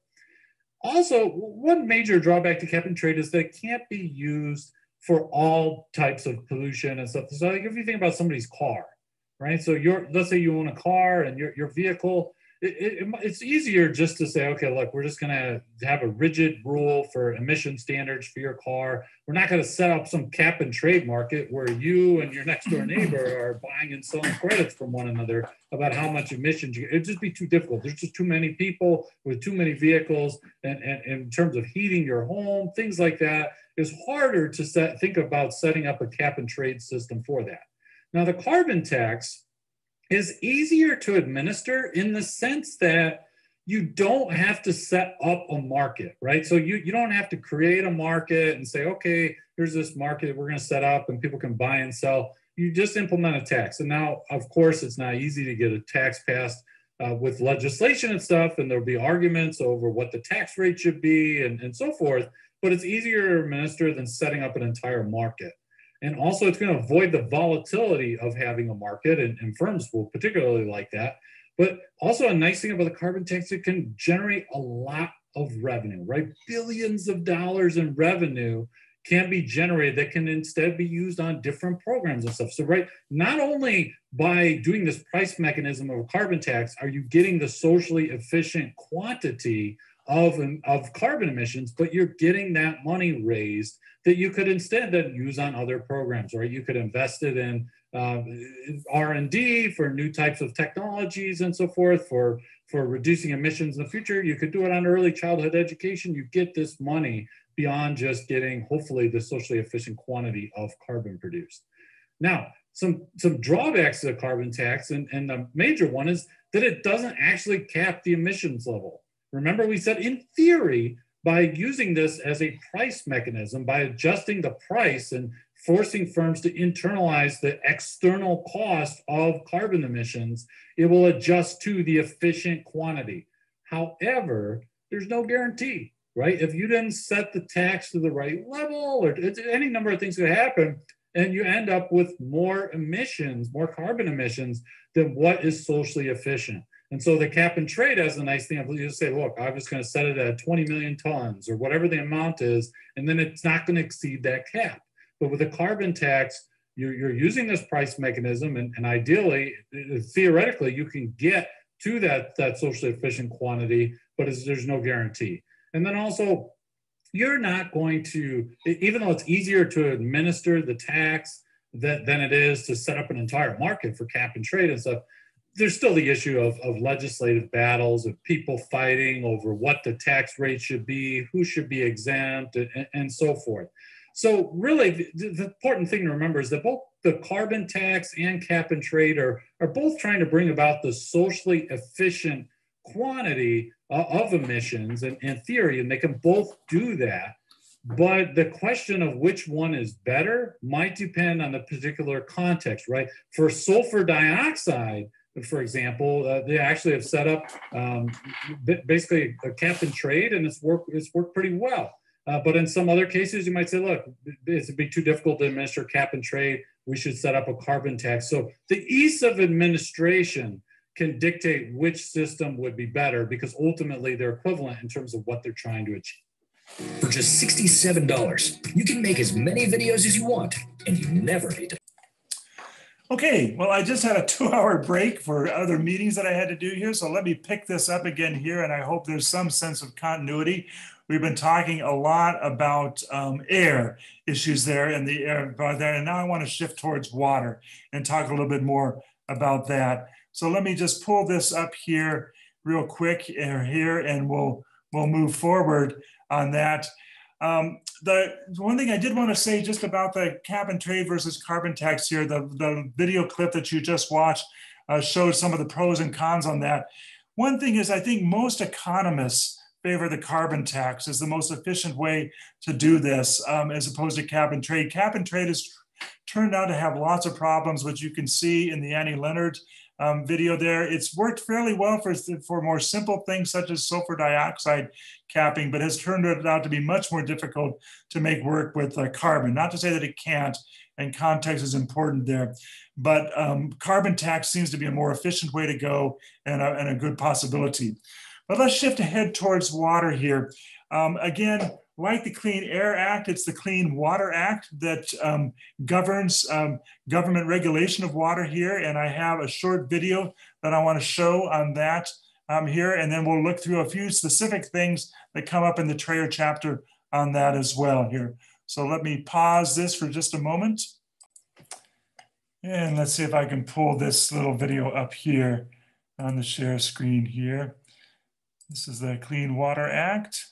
Also, one major drawback to cap and trade is that it can't be used for all types of pollution and stuff. So like if you think about somebody's car, right? So let's say you own a car and your vehicle, it's easier just to say, okay, look, we're just going to have a rigid rule for emission standards for your car. We're not going to set up some cap and trade market where you and your next door neighbor are buying and selling credits from one another about how much emissions it'd just be too difficult. There's just too many people with too many vehicles, and in terms of heating your home, things like that, it's harder to think about setting up a cap and trade system for that. Now, the carbon tax is easier to administer in the sense that you don't have to set up a market, right? So you don't have to create a market and say, okay, here's this market we're going to set up and people can buy and sell. You just implement a tax. And now, of course, it's not easy to get a tax passed with legislation and stuff, and there'll be arguments over what the tax rate should be and so forth, but it's easier to administer than setting up an entire market. And also, it's going to avoid the volatility of having a market, and firms will particularly like that. But also, a nice thing about the carbon tax, it can generate a lot of revenue, right? Billions of dollars in revenue can be generated that can instead be used on different programs and stuff. So, right, not only by doing this price mechanism of a carbon tax are you getting the socially efficient quantity of carbon emissions, but you're getting that money raised that you could instead then use on other programs, right? You could invest it in R&D for new types of technologies and so forth for reducing emissions in the future. You could do it on early childhood education. You get this money beyond just getting, hopefully, the socially efficient quantity of carbon produced. Now, some drawbacks to the carbon tax, and the major one is that it doesn't actually cap the emissions level. Remember, we said in theory, by using this as a price mechanism, by adjusting the price and forcing firms to internalize the external cost of carbon emissions, it will adjust to the efficient quantity. However, there's no guarantee, right? If you didn't set the tax to the right level, or any number of things could happen, and you end up with more emissions, more carbon emissions than what is socially efficient. And so the cap and trade has a nice thing of you just say, look, I'm just going to set it at 20 million tons or whatever the amount is, and then it's not going to exceed that cap. But with a carbon tax, you're using this price mechanism, and ideally, theoretically, you can get to that socially efficient quantity, but there's no guarantee. And then also, you're not going to, even though it's easier to administer the tax than it is to set up an entire market for cap and trade and stuff, there's still the issue of legislative battles, of people fighting over what the tax rate should be, who should be exempt, and so forth. So really, the important thing to remember is that both the carbon tax and cap and trade are both trying to bring about the socially efficient quantity of emissions in theory, and they can both do that. But the question of which one is better might depend on the particular context, right? For sulfur dioxide, for example, they actually have set up basically a cap and trade, and it's worked pretty well. But in some other cases, you might say, look, it'd be too difficult to administer cap and trade. We should set up a carbon tax. So the ease of administration can dictate which system would be better, because ultimately they're equivalent in terms of what they're trying to achieve. For just $67, you can make as many videos as you want, and you never need to. Okay, well, I just had a 2-hour break for other meetings that I had to do here. So let me pick this up again here, and I hope there's some sense of continuity. We've been talking a lot about air issues there in the air, and now I want to shift towards water and talk a little bit more about that. So let me just pull this up here real quick here, and we'll move forward on that. The one thing I did want to say just about the cap and trade versus carbon tax here, the video clip that you just watched showed some of the pros and cons on that. One thing is, I think most economists favor the carbon tax as the most efficient way to do this, as opposed to cap and trade. Cap and trade has turned out to have lots of problems, which you can see in the Annie Leonard video there. It's worked fairly well for more simple things such as sulfur dioxide capping, but has turned it out to be much more difficult to make work with carbon. Not to say that it can't, and context is important there, but carbon tax seems to be a more efficient way to go and a good possibility. But let's shift ahead towards water here. Again, like the Clean Air Act, it's the Clean Water Act that governs government regulation of water here. And I have a short video that I want to show on that here. And then we'll look through a few specific things that come up in the Trayer chapter on that as well here. So let me pause this for just a moment. And let's see if I can pull this little video up here on the share screen here. This is the Clean Water Act.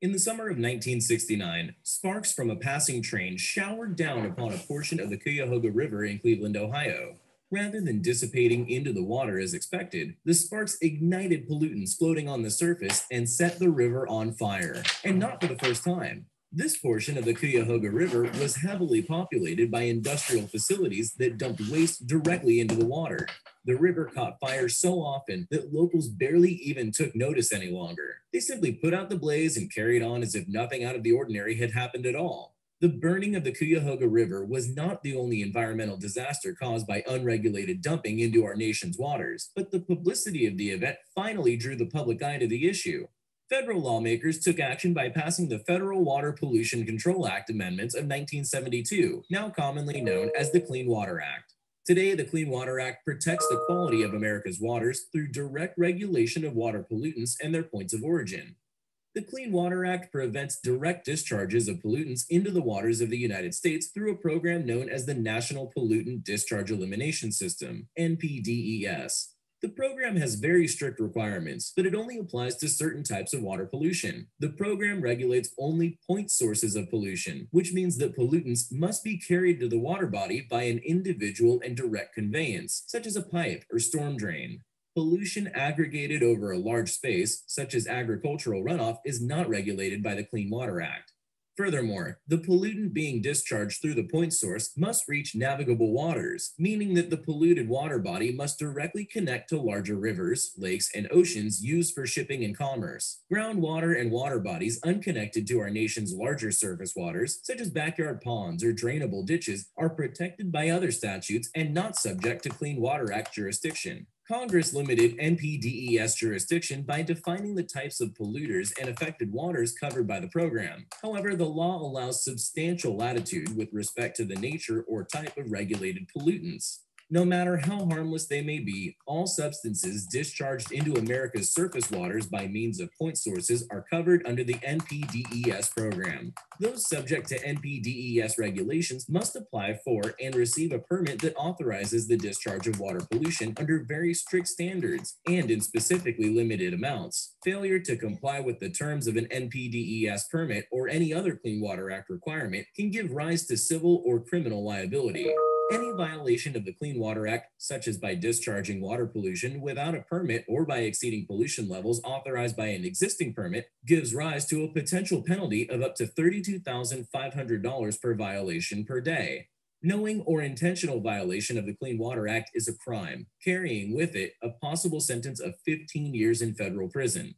In the summer of 1969, sparks from a passing train showered down upon a portion of the Cuyahoga River in Cleveland, Ohio. Rather than dissipating into the water as expected, the sparks ignited pollutants floating on the surface and set the river on fire, and not for the first time. This portion of the Cuyahoga River was heavily populated by industrial facilities that dumped waste directly into the water. The river caught fire so often that locals barely even took notice any longer. They simply put out the blaze and carried on as if nothing out of the ordinary had happened at all. The burning of the Cuyahoga River was not the only environmental disaster caused by unregulated dumping into our nation's waters, but the publicity of the event finally drew the public eye to the issue. Federal lawmakers took action by passing the Federal Water Pollution Control Act amendments of 1972, now commonly known as the Clean Water Act. Today, the Clean Water Act protects the quality of America's waters through direct regulation of water pollutants and their points of origin. The Clean Water Act prevents direct discharges of pollutants into the waters of the United States through a program known as the National Pollutant Discharge Elimination System, NPDES. The program has very strict requirements, but it only applies to certain types of water pollution. The program regulates only point sources of pollution, which means that pollutants must be carried to the water body by an individual and direct conveyance, such as a pipe or storm drain. Pollution aggregated over a large space, such as agricultural runoff, is not regulated by the Clean Water Act. Furthermore, the pollutant being discharged through the point source must reach navigable waters, meaning that the polluted water body must directly connect to larger rivers, lakes, and oceans used for shipping and commerce. Groundwater and water bodies unconnected to our nation's larger surface waters, such as backyard ponds or drainable ditches, are protected by other statutes and not subject to Clean Water Act jurisdiction. Congress limited NPDES jurisdiction by defining the types of polluters and affected waters covered by the program. However, the law allows substantial latitude with respect to the nature or type of regulated pollutants. No matter how harmless they may be, all substances discharged into America's surface waters by means of point sources are covered under the NPDES program. Those subject to NPDES regulations must apply for and receive a permit that authorizes the discharge of water pollution under very strict standards and in specifically limited amounts. Failure to comply with the terms of an NPDES permit or any other Clean Water Act requirement can give rise to civil or criminal liability. Any violation of the Clean Water Act, such as by discharging water pollution without a permit or by exceeding pollution levels authorized by an existing permit, gives rise to a potential penalty of up to $32,500 per violation per day. Knowing or intentional violation of the Clean Water Act is a crime, carrying with it a possible sentence of 15 years in federal prison.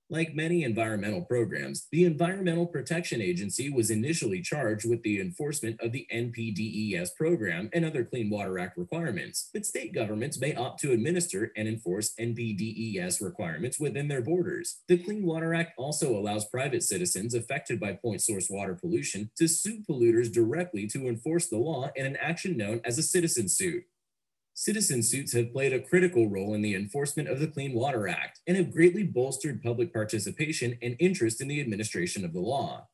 Like many environmental programs, the Environmental Protection Agency was initially charged with the enforcement of the NPDES program and other Clean Water Act requirements, but state governments may opt to administer and enforce NPDES requirements within their borders. The Clean Water Act also allows private citizens affected by point source water pollution to sue polluters directly to enforce the law in an action known as a citizen suit. Citizen suits have played a critical role in the enforcement of the Clean Water Act and have greatly bolstered public participation and interest in the administration of the law.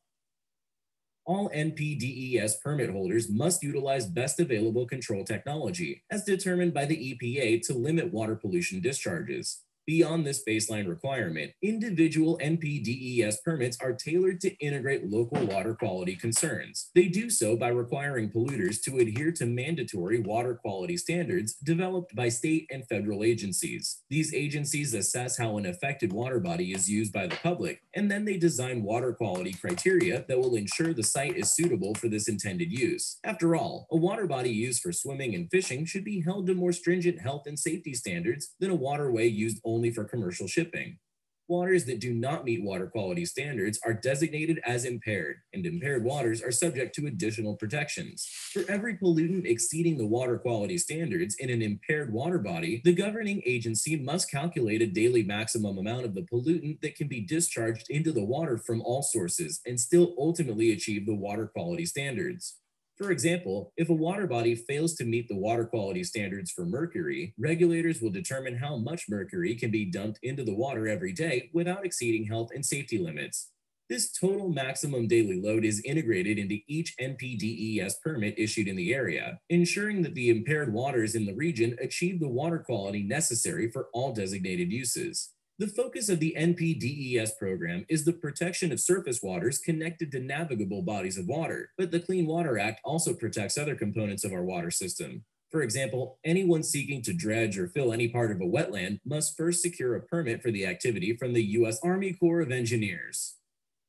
All NPDES permit holders must utilize best available control technology, as determined by the EPA, to limit water pollution discharges. Beyond this baseline requirement, individual NPDES permits are tailored to integrate local water quality concerns. They do so by requiring polluters to adhere to mandatory water quality standards developed by state and federal agencies. These agencies assess how an affected water body is used by the public, and then they design water quality criteria that will ensure the site is suitable for this intended use. After all, a water body used for swimming and fishing should be held to more stringent health and safety standards than a waterway used only for commercial shipping. Waters that do not meet water quality standards are designated as impaired, and impaired waters are subject to additional protections. For every pollutant exceeding the water quality standards in an impaired water body, the governing agency must calculate a daily maximum amount of the pollutant that can be discharged into the water from all sources and still ultimately achieve the water quality standards. For example, if a water body fails to meet the water quality standards for mercury, regulators will determine how much mercury can be dumped into the water every day without exceeding health and safety limits. This total maximum daily load is integrated into each NPDES permit issued in the area, ensuring that the impaired waters in the region achieve the water quality necessary for all designated uses. The focus of the NPDES program is the protection of surface waters connected to navigable bodies of water, but the Clean Water Act also protects other components of our water system. For example, anyone seeking to dredge or fill any part of a wetland must first secure a permit for the activity from the U.S. Army Corps of Engineers.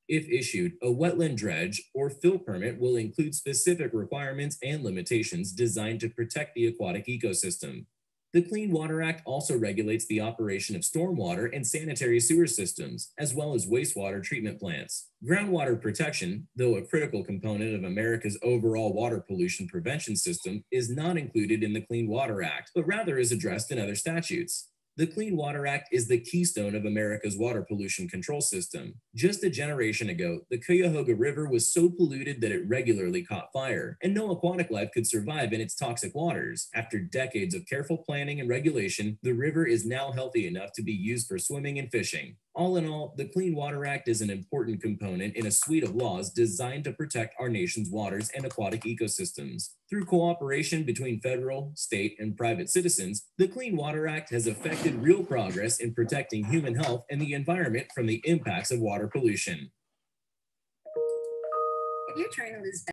If issued, a wetland dredge or fill permit will include specific requirements and limitations designed to protect the aquatic ecosystem. The Clean Water Act also regulates the operation of stormwater and sanitary sewer systems, as well as wastewater treatment plants. Groundwater protection, though a critical component of America's overall water pollution prevention system, is not included in the Clean Water Act, but rather is addressed in other statutes. The Clean Water Act is the keystone of America's water pollution control system. Just a generation ago, the Cuyahoga River was so polluted that it regularly caught fire, and no aquatic life could survive in its toxic waters. After decades of careful planning and regulation, the river is now healthy enough to be used for swimming and fishing. All in all, the Clean Water Act is an important component in a suite of laws designed to protect our nation's waters and aquatic ecosystems. Through cooperation between federal, state, and private citizens, the Clean Water Act has effected real progress in protecting human health and the environment from the impacts of water pollution. If you're trying to lose.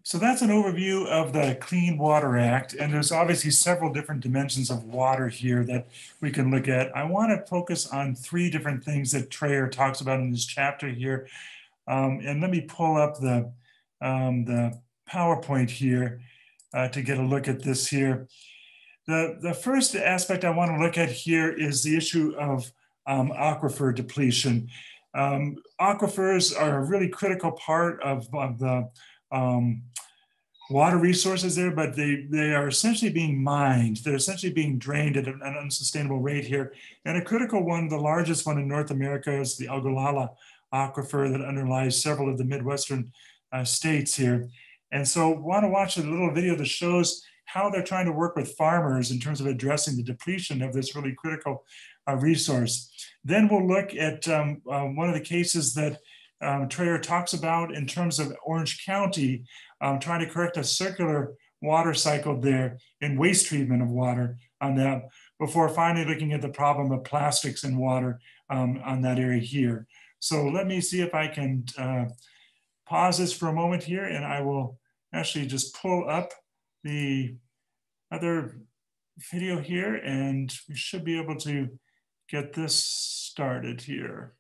So that's an overview of the Clean Water Act, and there's obviously several different dimensions of water here that we can look at. I want to focus on three different things that Trayer talks about in this chapter here. And let me pull up the PowerPoint here to get a look at this here. The first aspect I want to look at here is the issue of aquifer depletion. Aquifers are a really critical part of the water resources there, but they are essentially being mined. They're essentially being drained at an unsustainable rate here. And a critical one, the largest one in North America, is the Ogallala aquifer that underlies several of the Midwestern states here. And so want to watch a little video that shows how they're trying to work with farmers in terms of addressing the depletion of this really critical resource. Then we'll look at one of the cases that Trayer talks about in terms of Orange County, trying to correct a circular water cycle there in waste treatment of water on that, before finally looking at the problem of plastics in water on that area here. So let me see if I can pause this for a moment here, and I will actually just pull up the other video here, and we should be able to get this started here.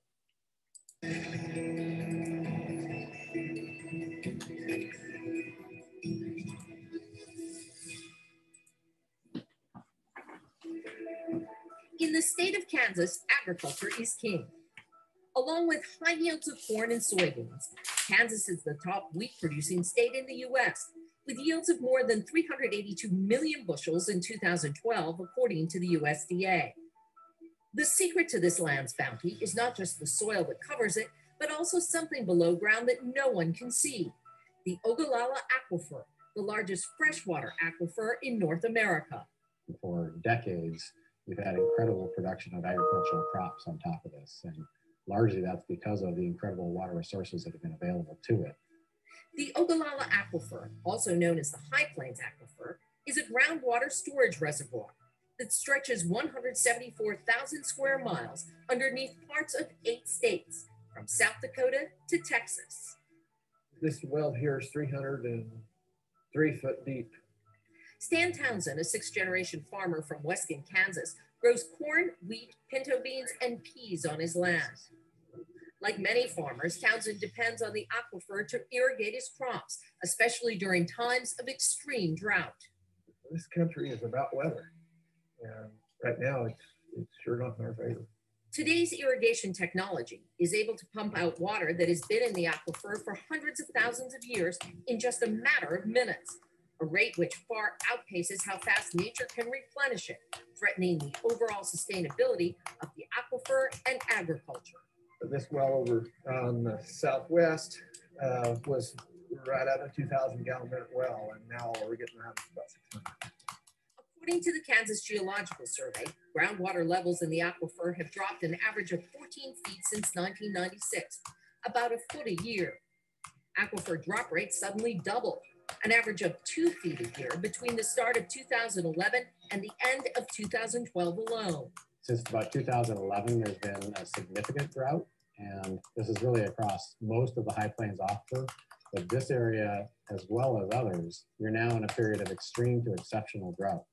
In the the state of Kansas, agriculture is king. Along with high yields of corn and soybeans, Kansas is the top wheat producing state in the U.S., with yields of more than 382 million bushels in 2012, according to the USDA. The secret to this land's bounty is not just the soil that covers it, but also something below ground that no one can see: the Ogallala Aquifer, the largest freshwater aquifer in North America. For decades, we've had incredible production of agricultural crops on top of this, and largely that's because of the incredible water resources that have been available to it. The Ogallala Aquifer, also known as the High Plains Aquifer, is a groundwater storage reservoir that stretches 174,000 square miles underneath parts of 8 states, from South Dakota to Texas. This well here is 303 foot deep. Stan Townsend, a 6th-generation farmer from Weston, Kansas, grows corn, wheat, pinto beans, and peas on his land. Like many farmers, Townsend depends on the aquifer to irrigate his crops, especially during times of extreme drought. This country is about weather, and right now it's sure not in our favor. Today's irrigation technology is able to pump out water that has been in the aquifer for hundreds of thousands of years in just a matter of minutes, a rate which far outpaces how fast nature can replenish it, threatening the overall sustainability of the aquifer and agriculture. This well over on the southwest was right at a 2,000 gallon minute well, and now we're getting around about 600. According to the Kansas Geological Survey, groundwater levels in the aquifer have dropped an average of 14 feet since 1996, about a foot a year. Aquifer drop rates suddenly doubled, an average of 2 feet a year between the start of 2011 and the end of 2012 alone. Since about 2011, there's been a significant drought, and this is really across most of the High Plains aquifer, but this area, as well as others, you're now in a period of extreme to exceptional drought.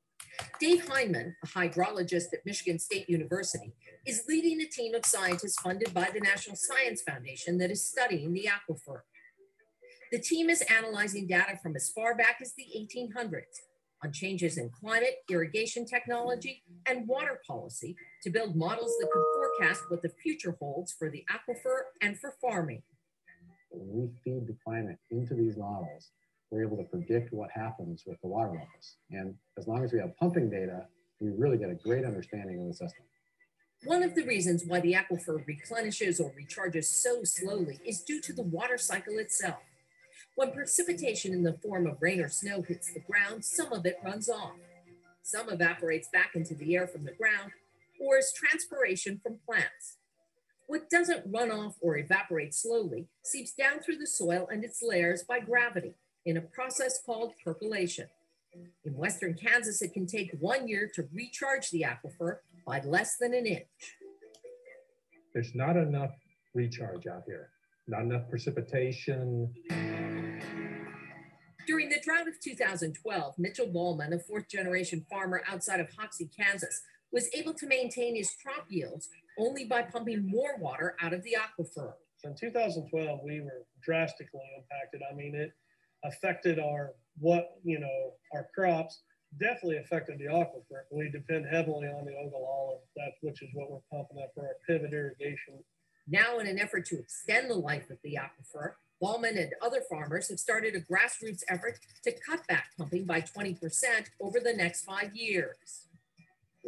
Dave Heineman, a hydrologist at Michigan State University, is leading a team of scientists funded by the National Science Foundation that is studying the aquifer. The team is analyzing data from as far back as the 1800s on changes in climate, irrigation technology, and water policy to build models that could forecast what the future holds for the aquifer and for farming. When we feed the climate into these models, we're able to predict what happens with the water levels. And as long as we have pumping data, we really get a great understanding of the system. One of the reasons why the aquifer replenishes or recharges so slowly is due to the water cycle itself. When precipitation in the form of rain or snow hits the ground, some of it runs off. Some evaporates back into the air from the ground, or is transpiration from plants. What doesn't run off or evaporate slowly seeps down through the soil and its layers by gravity in a process called percolation. In western Kansas, it can take 1 year to recharge the aquifer by less than an inch. There's not enough recharge out here, not enough precipitation. During the drought of 2012, Mitchell Ballman, a 4th-generation farmer outside of Hoxie, Kansas, was able to maintain his crop yields only by pumping more water out of the aquifer. So in 2012, we were drastically impacted. I mean, it affected our crops, definitely affected the aquifer. We depend heavily on the Ogallala, which is what we're pumping up for our pivot irrigation. Now, in an effort to extend the life of the aquifer, Ballman and other farmers have started a grassroots effort to cut back pumping by 20% over the next 5 years.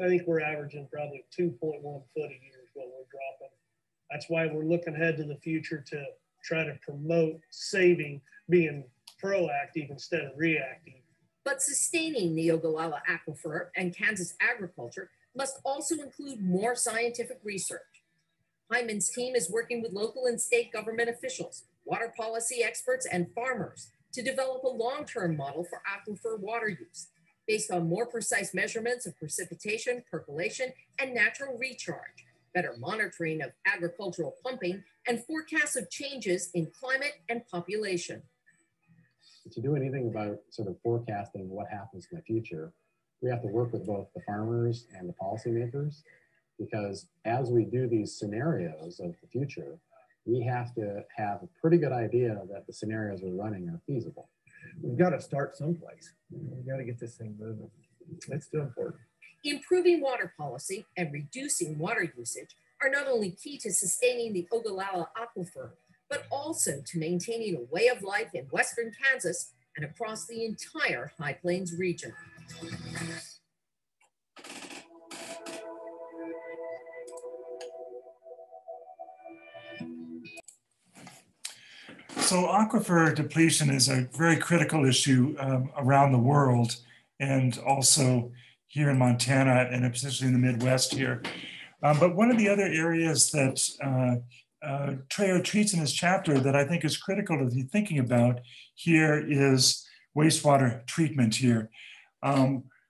I think we're averaging probably 2.1 foot a year is what we're dropping. That's why we're looking ahead to the future to try to promote saving, being proactive instead of reactive. But sustaining the Ogallala aquifer and Kansas agriculture must also include more scientific research. Hyman's team is working with local and state government officials, water policy experts, and farmers to develop a long-term model for aquifer water use based on more precise measurements of precipitation, percolation, and natural recharge, better monitoring of agricultural pumping, and forecasts of changes in climate and population. To do anything about sort of forecasting what happens in the future, we have to work with both the farmers and the policymakers, because as we do these scenarios of the future, we have to have a pretty good idea that the scenarios we're running are feasible. We've got to start someplace. We've got to get this thing moving. It's still important. Improving water policy and reducing water usage are not only key to sustaining the Ogallala aquifer, but also to maintaining a way of life in western Kansas and across the entire High Plains region. So aquifer depletion is a very critical issue around the world, and also here in Montana, and especially in the Midwest here. But one of the other areas that Trejo treats in his chapter that I think is critical to be thinking about here is wastewater treatment here.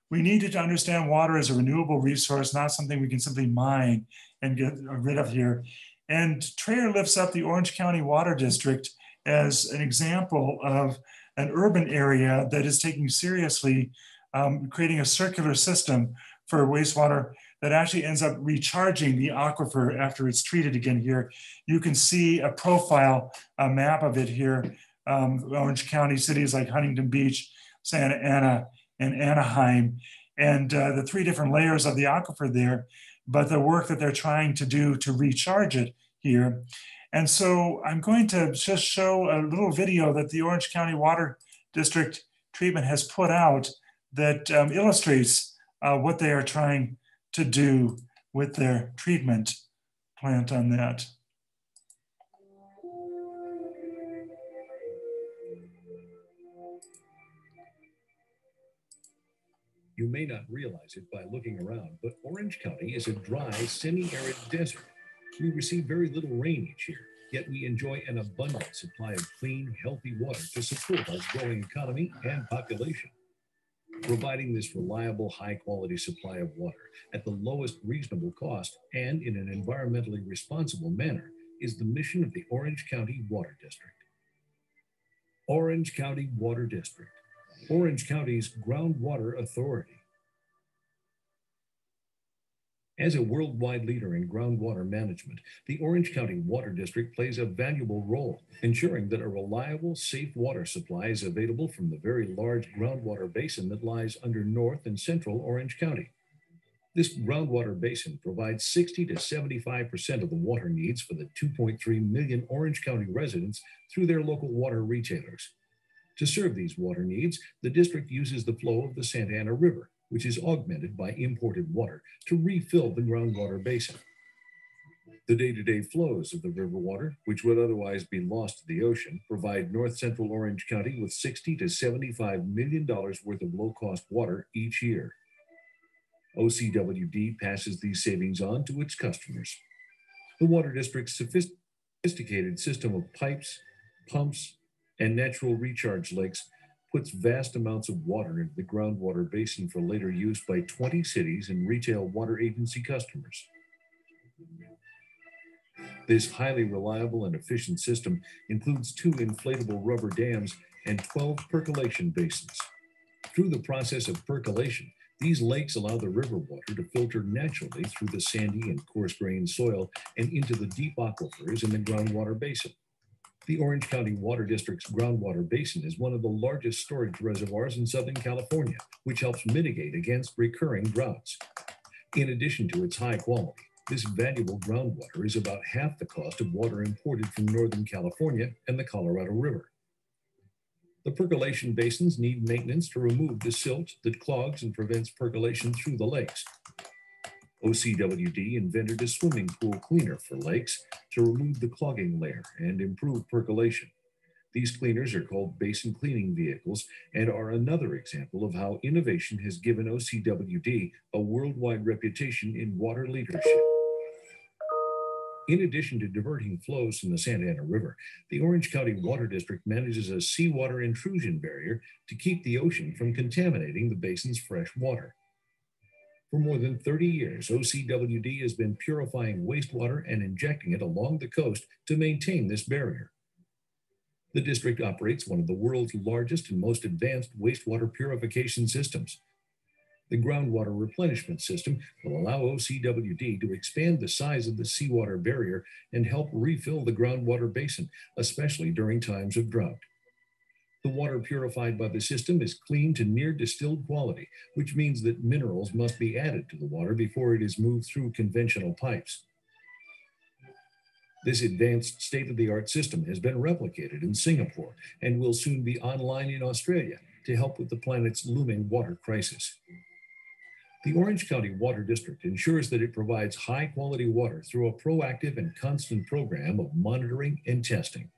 We need to understand water as a renewable resource, not something we can simply mine and get rid of here. And Trejo lifts up the Orange County Water District as an example of an urban area that is taking seriously creating a circular system for wastewater that actually ends up recharging the aquifer after it's treated again here. You can see a profile, a map of it here. Orange County cities like Huntington Beach, Santa Ana, and Anaheim, and the three different layers of the aquifer there, but the work that they're trying to do to recharge it here. And so I'm going to just show a little video that the Orange County Water District treatment has put out that illustrates what they are trying to do with their treatment plant on that. You may not realize it by looking around, but Orange County is a dry, semi-arid desert. We receive very little rain each year, yet we enjoy an abundant supply of clean, healthy water to support our growing economy and population. Providing this reliable, high-quality supply of water at the lowest reasonable cost and in an environmentally responsible manner is the mission of the Orange County Water District. Orange County Water District, Orange County's groundwater authority. As a worldwide leader in groundwater management, the Orange County Water District plays a valuable role, ensuring that a reliable, safe water supply is available from the very large groundwater basin that lies under North and Central Orange County. This groundwater basin provides 60 to 75% of the water needs for the 2.3 million Orange County residents through their local water retailers. To serve these water needs, the district uses the flow of the Santa Ana River, which is augmented by imported water to refill the groundwater basin. The day-to-day flows of the river water, which would otherwise be lost to the ocean, provide North Central Orange County with $60 to $75 million worth of low-cost water each year. OCWD passes these savings on to its customers. The Water District's sophisticated system of pipes, pumps, and natural recharge lakes puts vast amounts of water into the groundwater basin for later use by 20 cities and retail water agency customers. This highly reliable and efficient system includes 2 inflatable rubber dams and 12 percolation basins. Through the process of percolation, these lakes allow the river water to filter naturally through the sandy and coarse-grained soil and into the deep aquifers in the groundwater basin. The Orange County Water District's groundwater basin is one of the largest storage reservoirs in Southern California, which helps mitigate against recurring droughts. In addition to its high quality, this valuable groundwater is about half the cost of water imported from Northern California and the Colorado River. The percolation basins need maintenance to remove the silt that clogs and prevents percolation through the lakes. OCWD invented a swimming pool cleaner for lakes to remove the clogging layer and improve percolation. These cleaners are called basin cleaning vehicles and are another example of how innovation has given OCWD a worldwide reputation in water leadership. In addition to diverting flows from the Santa Ana River, the Orange County Water District manages a seawater intrusion barrier to keep the ocean from contaminating the basin's fresh water. For more than 30 years, OCWD has been purifying wastewater and injecting it along the coast to maintain this barrier. The district operates one of the world's largest and most advanced wastewater purification systems. The groundwater replenishment system will allow OCWD to expand the size of the seawater barrier and help refill the groundwater basin, especially during times of drought. The water purified by the system is clean to near distilled quality, which means that minerals must be added to the water before it is moved through conventional pipes. This advanced state-of-the-art system has been replicated in Singapore and will soon be online in Australia to help with the planet's looming water crisis. The Orange County Water District ensures that it provides high-quality water through a proactive and constant program of monitoring and testing.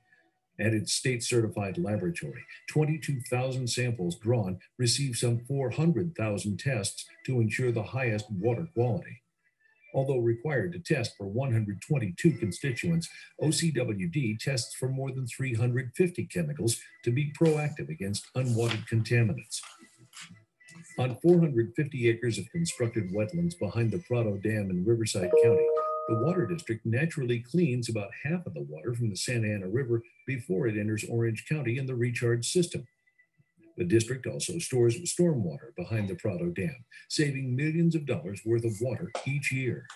At its state-certified laboratory, 22,000 samples drawn receive some 400,000 tests to ensure the highest water quality. Although required to test for 122 constituents, OCWD tests for more than 350 chemicals to be proactive against unwanted contaminants. On 450 acres of constructed wetlands behind the Prado Dam in Riverside County, the Water District naturally cleans about half of the water from the Santa Ana River before it enters Orange County in the recharge system. The district also stores stormwater behind the Prado Dam, saving millions of dollars worth of water each year.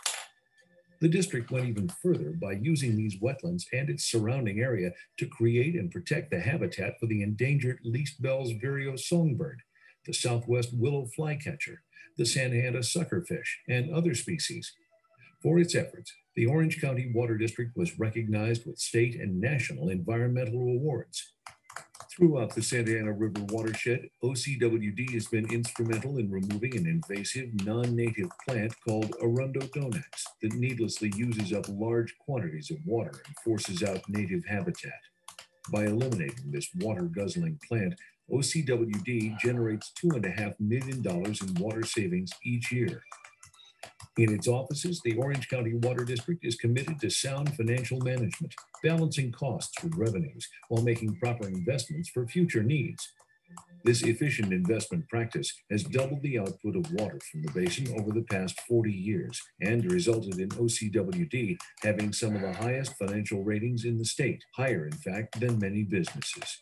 The district went even further by using these wetlands and its surrounding area to create and protect the habitat for the endangered least Bell's vireo songbird, the southwest willow flycatcher, the Santa Ana suckerfish, and other species. For its efforts, the Orange County Water District was recognized with state and national environmental awards. Throughout the Santa Ana River watershed, OCWD has been instrumental in removing an invasive, non-native plant called Arundodonx that needlessly uses up large quantities of water and forces out native habitat. By eliminating this water-guzzling plant, OCWD generates $2.5 million in water savings each year. In its offices, the Orange County Water District is committed to sound financial management, balancing costs with revenues while making proper investments for future needs. This efficient investment practice has doubled the output of water from the basin over the past 40 years and resulted in OCWD having some of the highest financial ratings in the state, higher, in fact, than many businesses.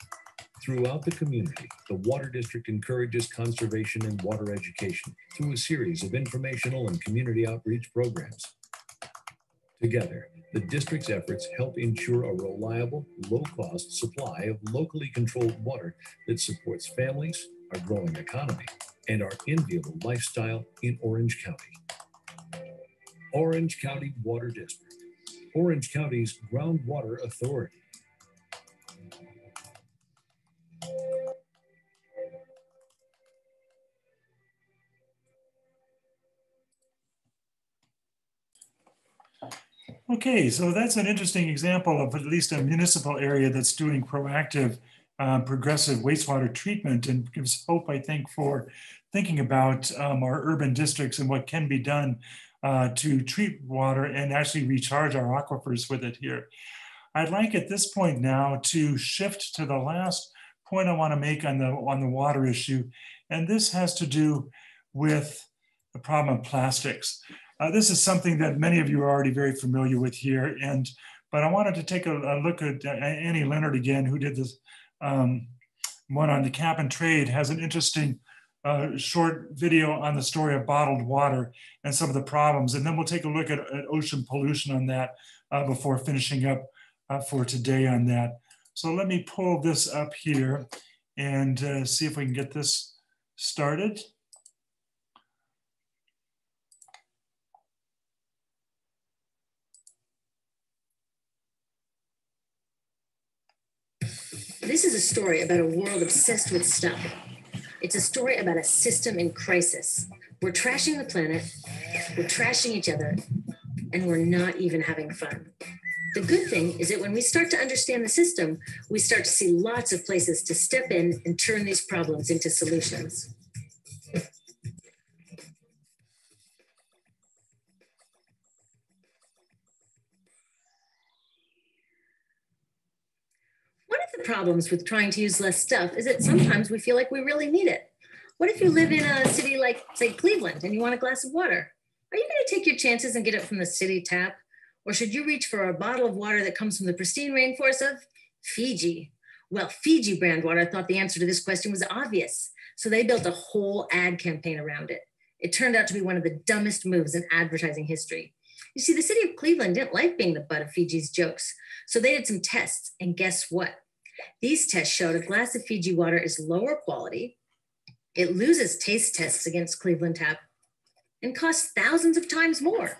Throughout the community, the Water District encourages conservation and water education through a series of informational and community outreach programs. Together, the district's efforts help ensure a reliable, low-cost supply of locally controlled water that supports families, our growing economy, and our enviable lifestyle in Orange County. Orange County Water District, Orange County's groundwater authority. Okay, so that's an interesting example of at least a municipal area that's doing proactive, progressive wastewater treatment, and gives hope, I think, for thinking about our urban districts and what can be done to treat water and actually recharge our aquifers with it here. I'd like at this point now to shift to the last point I want to make on the water issue, and this has to do with the problem of plastics. This is something that many of you are already very familiar with here, but I wanted to take a look at Annie Leonard again, who did this one on the cap and trade, has an interesting short video on the story of bottled water and some of the problems. And then we'll take a look at ocean pollution on that before finishing up for today on that. So let me pull this up here and see if we can get this started. This is a story about a world obsessed with stuff. It's a story about a system in crisis. We're trashing the planet, we're trashing each other, and we're not even having fun. The good thing is that when we start to understand the system, we start to see lots of places to step in and turn these problems into solutions. One of the problems with trying to use less stuff is that sometimes we feel like we really need it. What if you live in a city like, say, Cleveland, and you want a glass of water? Are you going to take your chances and get it from the city tap? Or should you reach for a bottle of water that comes from the pristine rainforest of Fiji? Well, Fiji brand water thought the answer to this question was obvious, so they built a whole ad campaign around it. It turned out to be one of the dumbest moves in advertising history. You see, the city of Cleveland didn't like being the butt of Fiji's jokes, so they did some tests, and guess what? These tests showed a glass of Fiji water is lower quality, it loses taste tests against Cleveland Tap, and costs thousands of times more.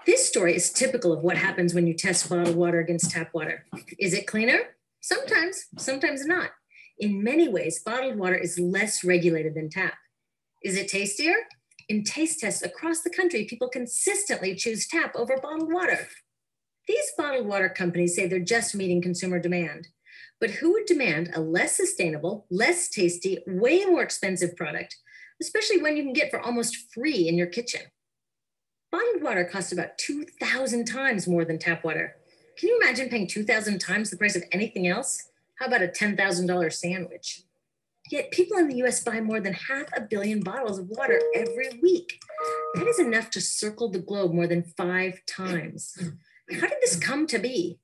This story is typical of what happens when you test bottled water against tap water. Is it cleaner? Sometimes, sometimes not. In many ways, bottled water is less regulated than tap. Is it tastier? In taste tests across the country, people consistently choose tap over bottled water. These bottled water companies say they're just meeting consumer demand. But who would demand a less sustainable, less tasty, way more expensive product, especially when you can get for almost free in your kitchen? Bottled water costs about 2,000 times more than tap water. Can you imagine paying 2,000 times the price of anything else? How about a $10,000 sandwich? Yet people in the US buy more than 500 million bottles of water every week. That is enough to circle the globe more than 5 times. How did this come to be?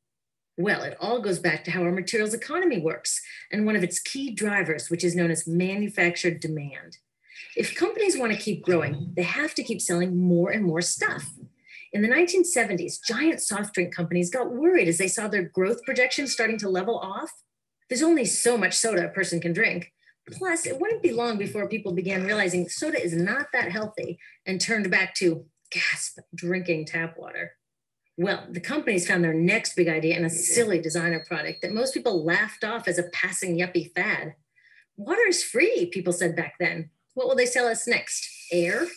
Well, it all goes back to how our materials economy works and one of its key drivers, which is known as manufactured demand. If companies want to keep growing, they have to keep selling more and more stuff. In the 1970s, giant soft drink companies got worried as they saw their growth projections starting to level off. There's only so much soda a person can drink. Plus, it wouldn't be long before people began realizing soda is not that healthy and turned back to, gasp, drinking tap water. Well, the companies found their next big idea in a silly designer product that most people laughed off as a passing yuppie fad. Water is free, people said back then. What will they sell us next? Air?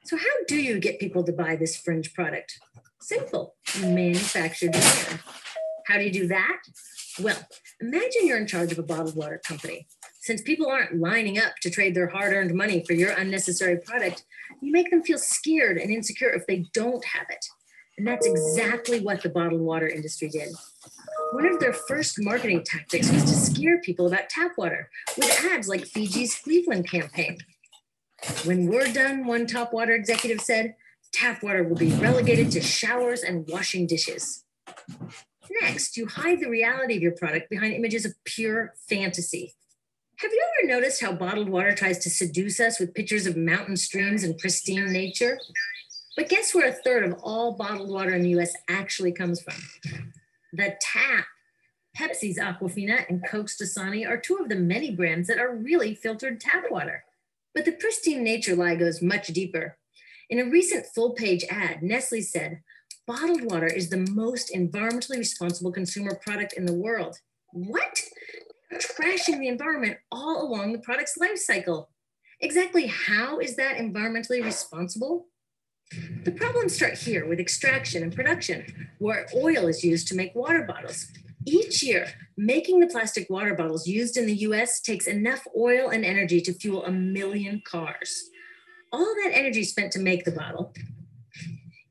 So how do you get people to buy this fringe product? Simple, manufactured demand. How do you do that? Well, imagine you're in charge of a bottled water company. Since people aren't lining up to trade their hard-earned money for your unnecessary product, you make them feel scared and insecure if they don't have it. And that's exactly what the bottled water industry did. One of their first marketing tactics was to scare people about tap water with ads like Fiji's Cleveland campaign. When we're done, one top water executive said, tap water will be relegated to showers and washing dishes. Next, you hide the reality of your product behind images of pure fantasy. Have you ever noticed how bottled water tries to seduce us with pictures of mountain streams and pristine nature? But guess where 1/3 of all bottled water in the US actually comes from? The tap. Pepsi's Aquafina and Coke's Dasani are 2 of the many brands that are really filtered tap water. But the pristine nature lie goes much deeper. In a recent full-page ad, Nestle said, bottled water is the most environmentally responsible consumer product in the world. What? They're trashing the environment all along the product's life cycle. Exactly how is that environmentally responsible? The problems start here with extraction and production, where oil is used to make water bottles. Each year, making the plastic water bottles used in the US takes enough oil and energy to fuel 1 million cars. All that energy spent to make the bottle,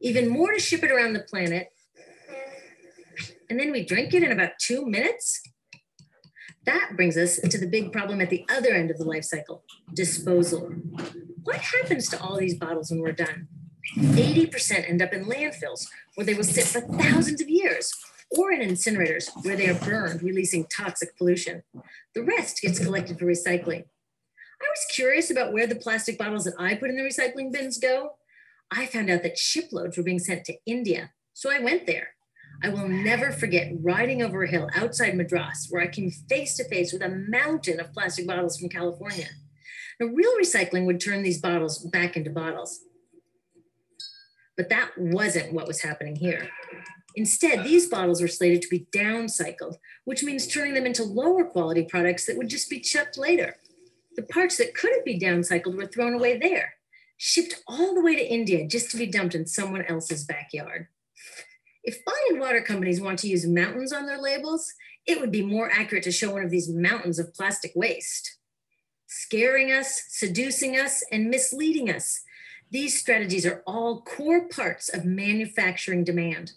even more to ship it around the planet, and then we drink it in about 2 minutes? That brings us to the big problem at the other end of the life cycle, disposal. What happens to all these bottles when we're done? 80% end up in landfills, where they will sit for thousands of years, or in incinerators, where they are burned, releasing toxic pollution. The rest gets collected for recycling. I was curious about where the plastic bottles that I put in the recycling bins go. I found out that shiploads were being sent to India, so I went there. I will never forget riding over a hill outside Madras, where I came face to face with a mountain of plastic bottles from California. Now, real recycling would turn these bottles back into bottles. But that wasn't what was happening here. Instead, these bottles were slated to be downcycled, which means turning them into lower quality products that would just be chucked later. The parts that couldn't be downcycled were thrown away there, shipped all the way to India just to be dumped in someone else's backyard. If bottled water companies want to use mountains on their labels, it would be more accurate to show one of these mountains of plastic waste. Scaring us, seducing us, and misleading us. These strategies are all core parts of manufacturing demand.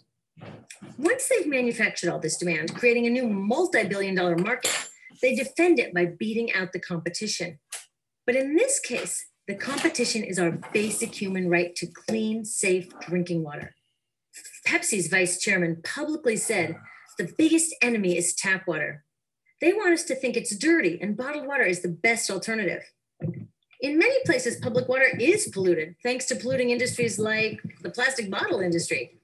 Once they've manufactured all this demand, creating a new multi-billion-dollar market, they defend it by beating out the competition. But in this case, the competition is our basic human right to clean, safe drinking water. Pepsi's vice chairman publicly said, the biggest enemy is tap water. They want us to think it's dirty and bottled water is the best alternative. In many places, public water is polluted, thanks to polluting industries like the plastic bottle industry.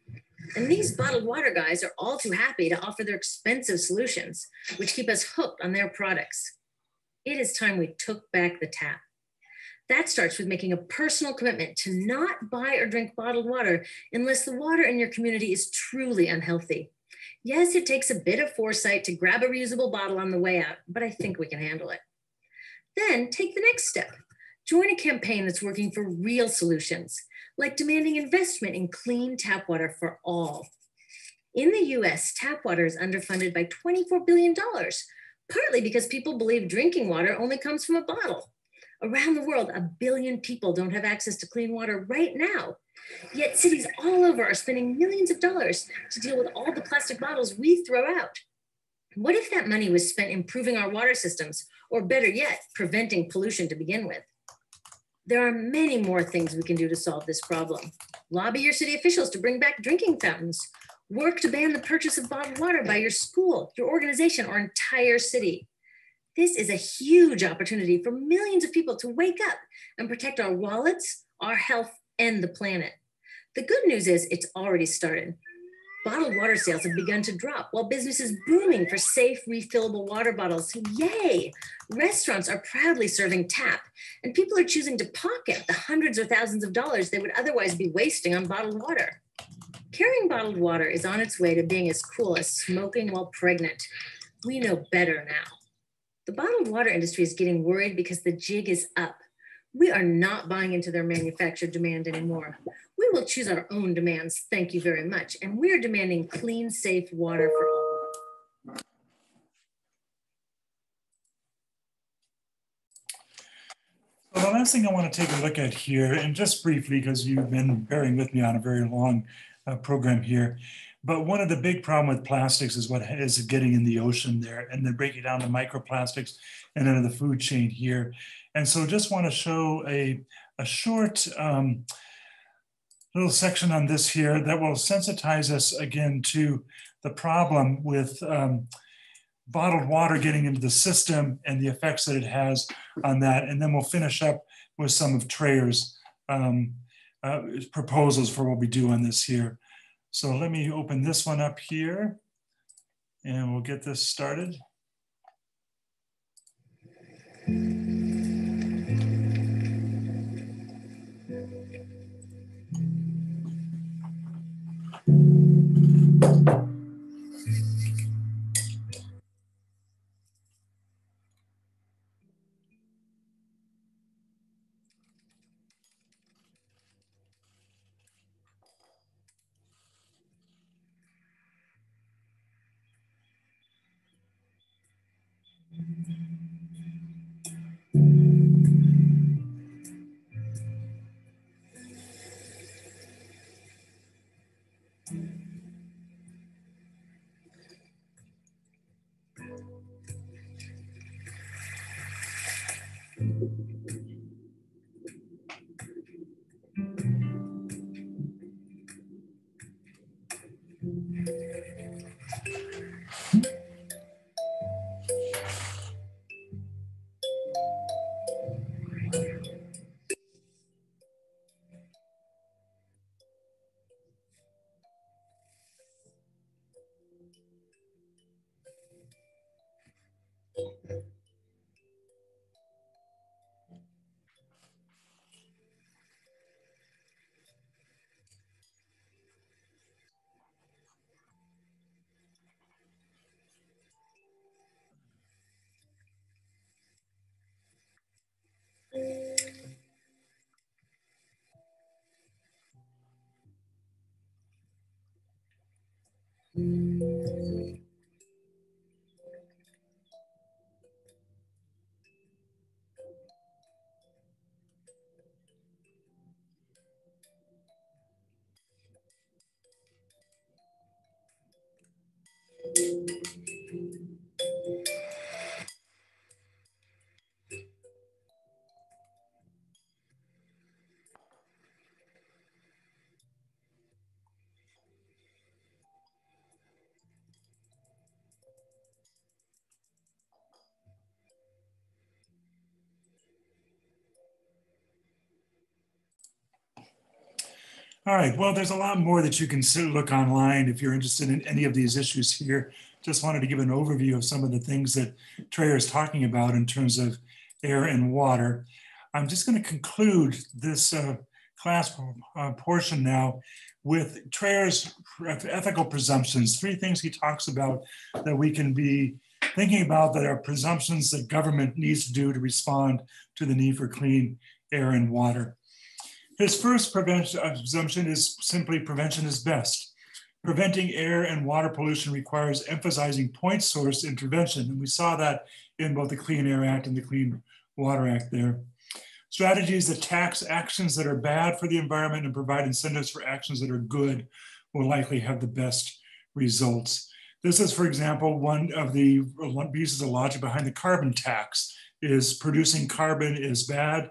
And these bottled water guys are all too happy to offer their expensive solutions, which keep us hooked on their products. It is time we took back the tap. That starts with making a personal commitment to not buy or drink bottled water unless the water in your community is truly unhealthy. Yes, it takes a bit of foresight to grab a reusable bottle on the way out, but I think we can handle it. Then take the next step. Join a campaign that's working for real solutions, like demanding investment in clean tap water for all. In the US, tap water is underfunded by $24 billion, partly because people believe drinking water only comes from a bottle. Around the world, 1 billion people don't have access to clean water right now. Yet cities all over are spending millions of dollars to deal with all the plastic bottles we throw out. What if that money was spent improving our water systems, or better yet, preventing pollution to begin with? There are many more things we can do to solve this problem. Lobby your city officials to bring back drinking fountains. Work to ban the purchase of bottled water by your school, your organization, or entire city. This is a huge opportunity for millions of people to wake up and protect our wallets, our health, and the planet. The good news is it's already started. Bottled water sales have begun to drop while business is booming for safe, refillable water bottles. Yay! Restaurants are proudly serving tap, and people are choosing to pocket the hundreds or thousands of dollars they would otherwise be wasting on bottled water. Carrying bottled water is on its way to being as cool as smoking while pregnant. We know better now. The bottled water industry is getting worried because the jig is up. We are not buying into their manufactured demand anymore. We will choose our own demands, thank you very much, and we're demanding clean, safe water for all. So the last thing I want to take a look at here, and just briefly, because you've been bearing with me on a very long program here, but one of the big problem with plastics is what is getting in the ocean there, and then breaking down the microplastics and into the food chain here. And so just want to show a short little section on this here that will sensitize us again to the problem with bottled water getting into the system and the effects that it has on that. And then we'll finish up with some of Treyer's proposals for what we do on this here. So let me open this one up here and we'll get this started. All right, well, there's a lot more that you can look online if you're interested in any of these issues here. Just wanted to give an overview of some of the things that Treyer is talking about in terms of air and water. I'm just going to conclude this class portion now with Treyer's ethical presumptions. 3 things he talks about that we can be thinking about that are presumptions that government needs to do to respond to the need for clean air and water. His first presumption is simply prevention is best. Preventing air and water pollution requires emphasizing point source intervention. And we saw that in both the Clean Air Act and the Clean Water Act there. Strategies that tax actions that are bad for the environment and provide incentives for actions that are good will likely have the best results. This is, for example, one of the pieces of logic behind the carbon tax is producing carbon is bad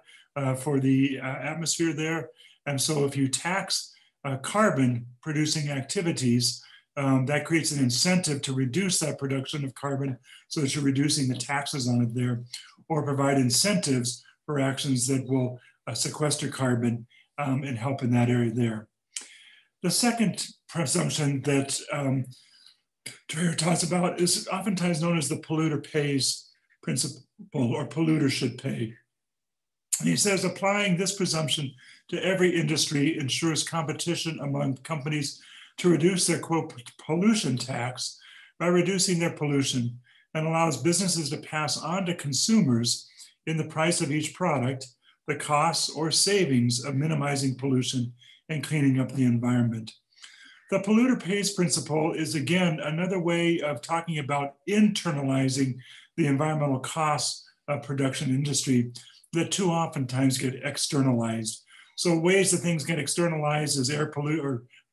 for the atmosphere there. And so if you tax carbon producing activities, that creates an incentive to reduce that production of carbon so that you're reducing the taxes on it there, or provide incentives for actions that will sequester carbon and help in that area there. The second presumption that Treyer talks about is oftentimes known as the polluter pays principle, or polluter should pay. And he says applying this presumption to every industry ensures competition among companies to reduce their quote pollution tax by reducing their pollution, and allows businesses to pass on to consumers in the price of each product the costs or savings of minimizing pollution and cleaning up the environment. The polluter pays principle is again another way of talking about internalizing the environmental costs of production industry that too oftentimes get externalized. So ways that things get externalized is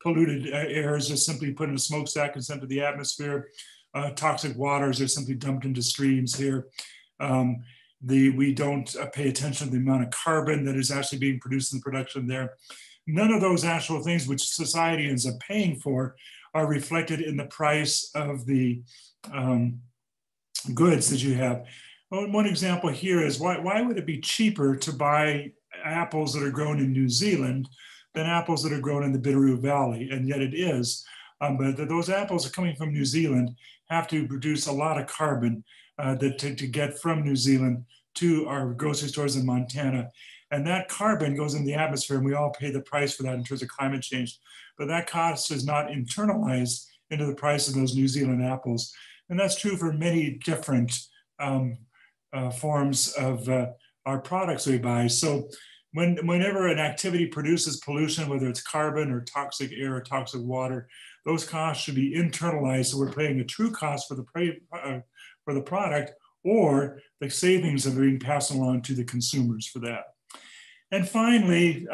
polluted air is just simply put in a smokestack and sent to the atmosphere. Toxic waters are simply dumped into streams here. We don't pay attention to the amount of carbon that is actually being produced in the production there. None of those actual things which society ends up paying for are reflected in the price of the goods that you have. One example here is why would it be cheaper to buy apples that are grown in New Zealand than apples that are grown in the Bitterroot Valley? And yet it is. But those apples are coming from New Zealand have to produce a lot of carbon to get from New Zealand to our grocery stores in Montana. And that carbon goes in the atmosphere, and we all pay the price for that in terms of climate change. But that cost is not internalized into the price of those New Zealand apples. And that's true for many different forms of our products we buy. So whenever an activity produces pollution, whether it's carbon or toxic air or toxic water, those costs should be internalized. So we're paying a true cost for the product, or the savings are being passed along to the consumers for that. And finally,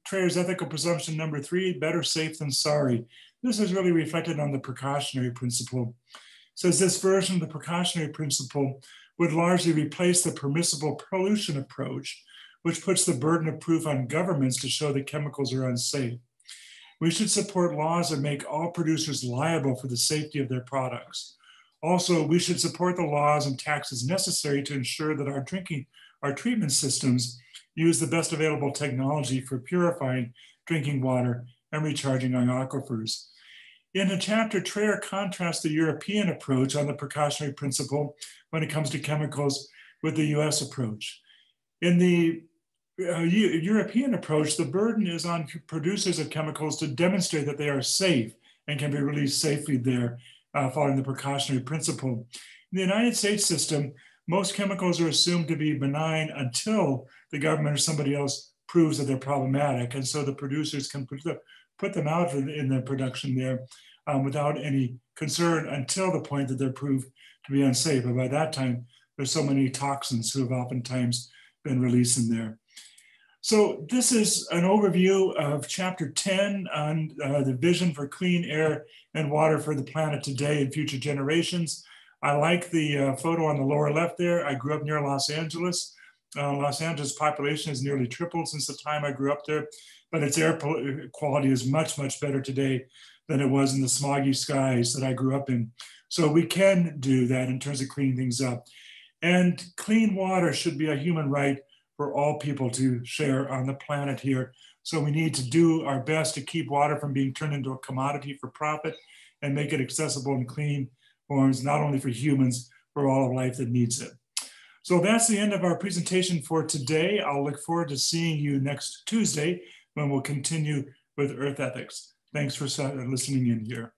Treyer's ethical presumption number 3, better safe than sorry. This is really reflected on the precautionary principle. It says this version of the precautionary principle would largely replace the permissible pollution approach, which puts the burden of proof on governments to show that chemicals are unsafe. We should support laws that make all producers liable for the safety of their products. Also, we should support the laws and taxes necessary to ensure that our treatment systems use the best available technology for purifying drinking water and recharging our aquifers. In the chapter, Treyer contrasts the European approach on the precautionary principle when it comes to chemicals with the US approach. In the European approach, the burden is on producers of chemicals to demonstrate that they are safe and can be released safely there, following the precautionary principle. In the United States system, most chemicals are assumed to be benign until the government or somebody else proves that they're problematic. And so the producers can put them out in their production there without any concern until the point that they're proved to be unsafe. And by that time, there's so many toxins who have oftentimes been released in there. So this is an overview of chapter 10 on the vision for clean air and water for the planet today and future generations. I like the photo on the lower left there. I grew up near Los Angeles. Los Angeles population has nearly tripled since the time I grew up there, but its air quality is much, much better today than it was in the smoggy skies that I grew up in. So we can do that in terms of cleaning things up. And clean water should be a human right for all people to share on the planet here. So we need to do our best to keep water from being turned into a commodity for profit and make it accessible in clean forms, not only for humans, for all of life that needs it. So that's the end of our presentation for today. I'll look forward to seeing you next Tuesday when we'll continue with Earth ethics. Thanks for listening in here.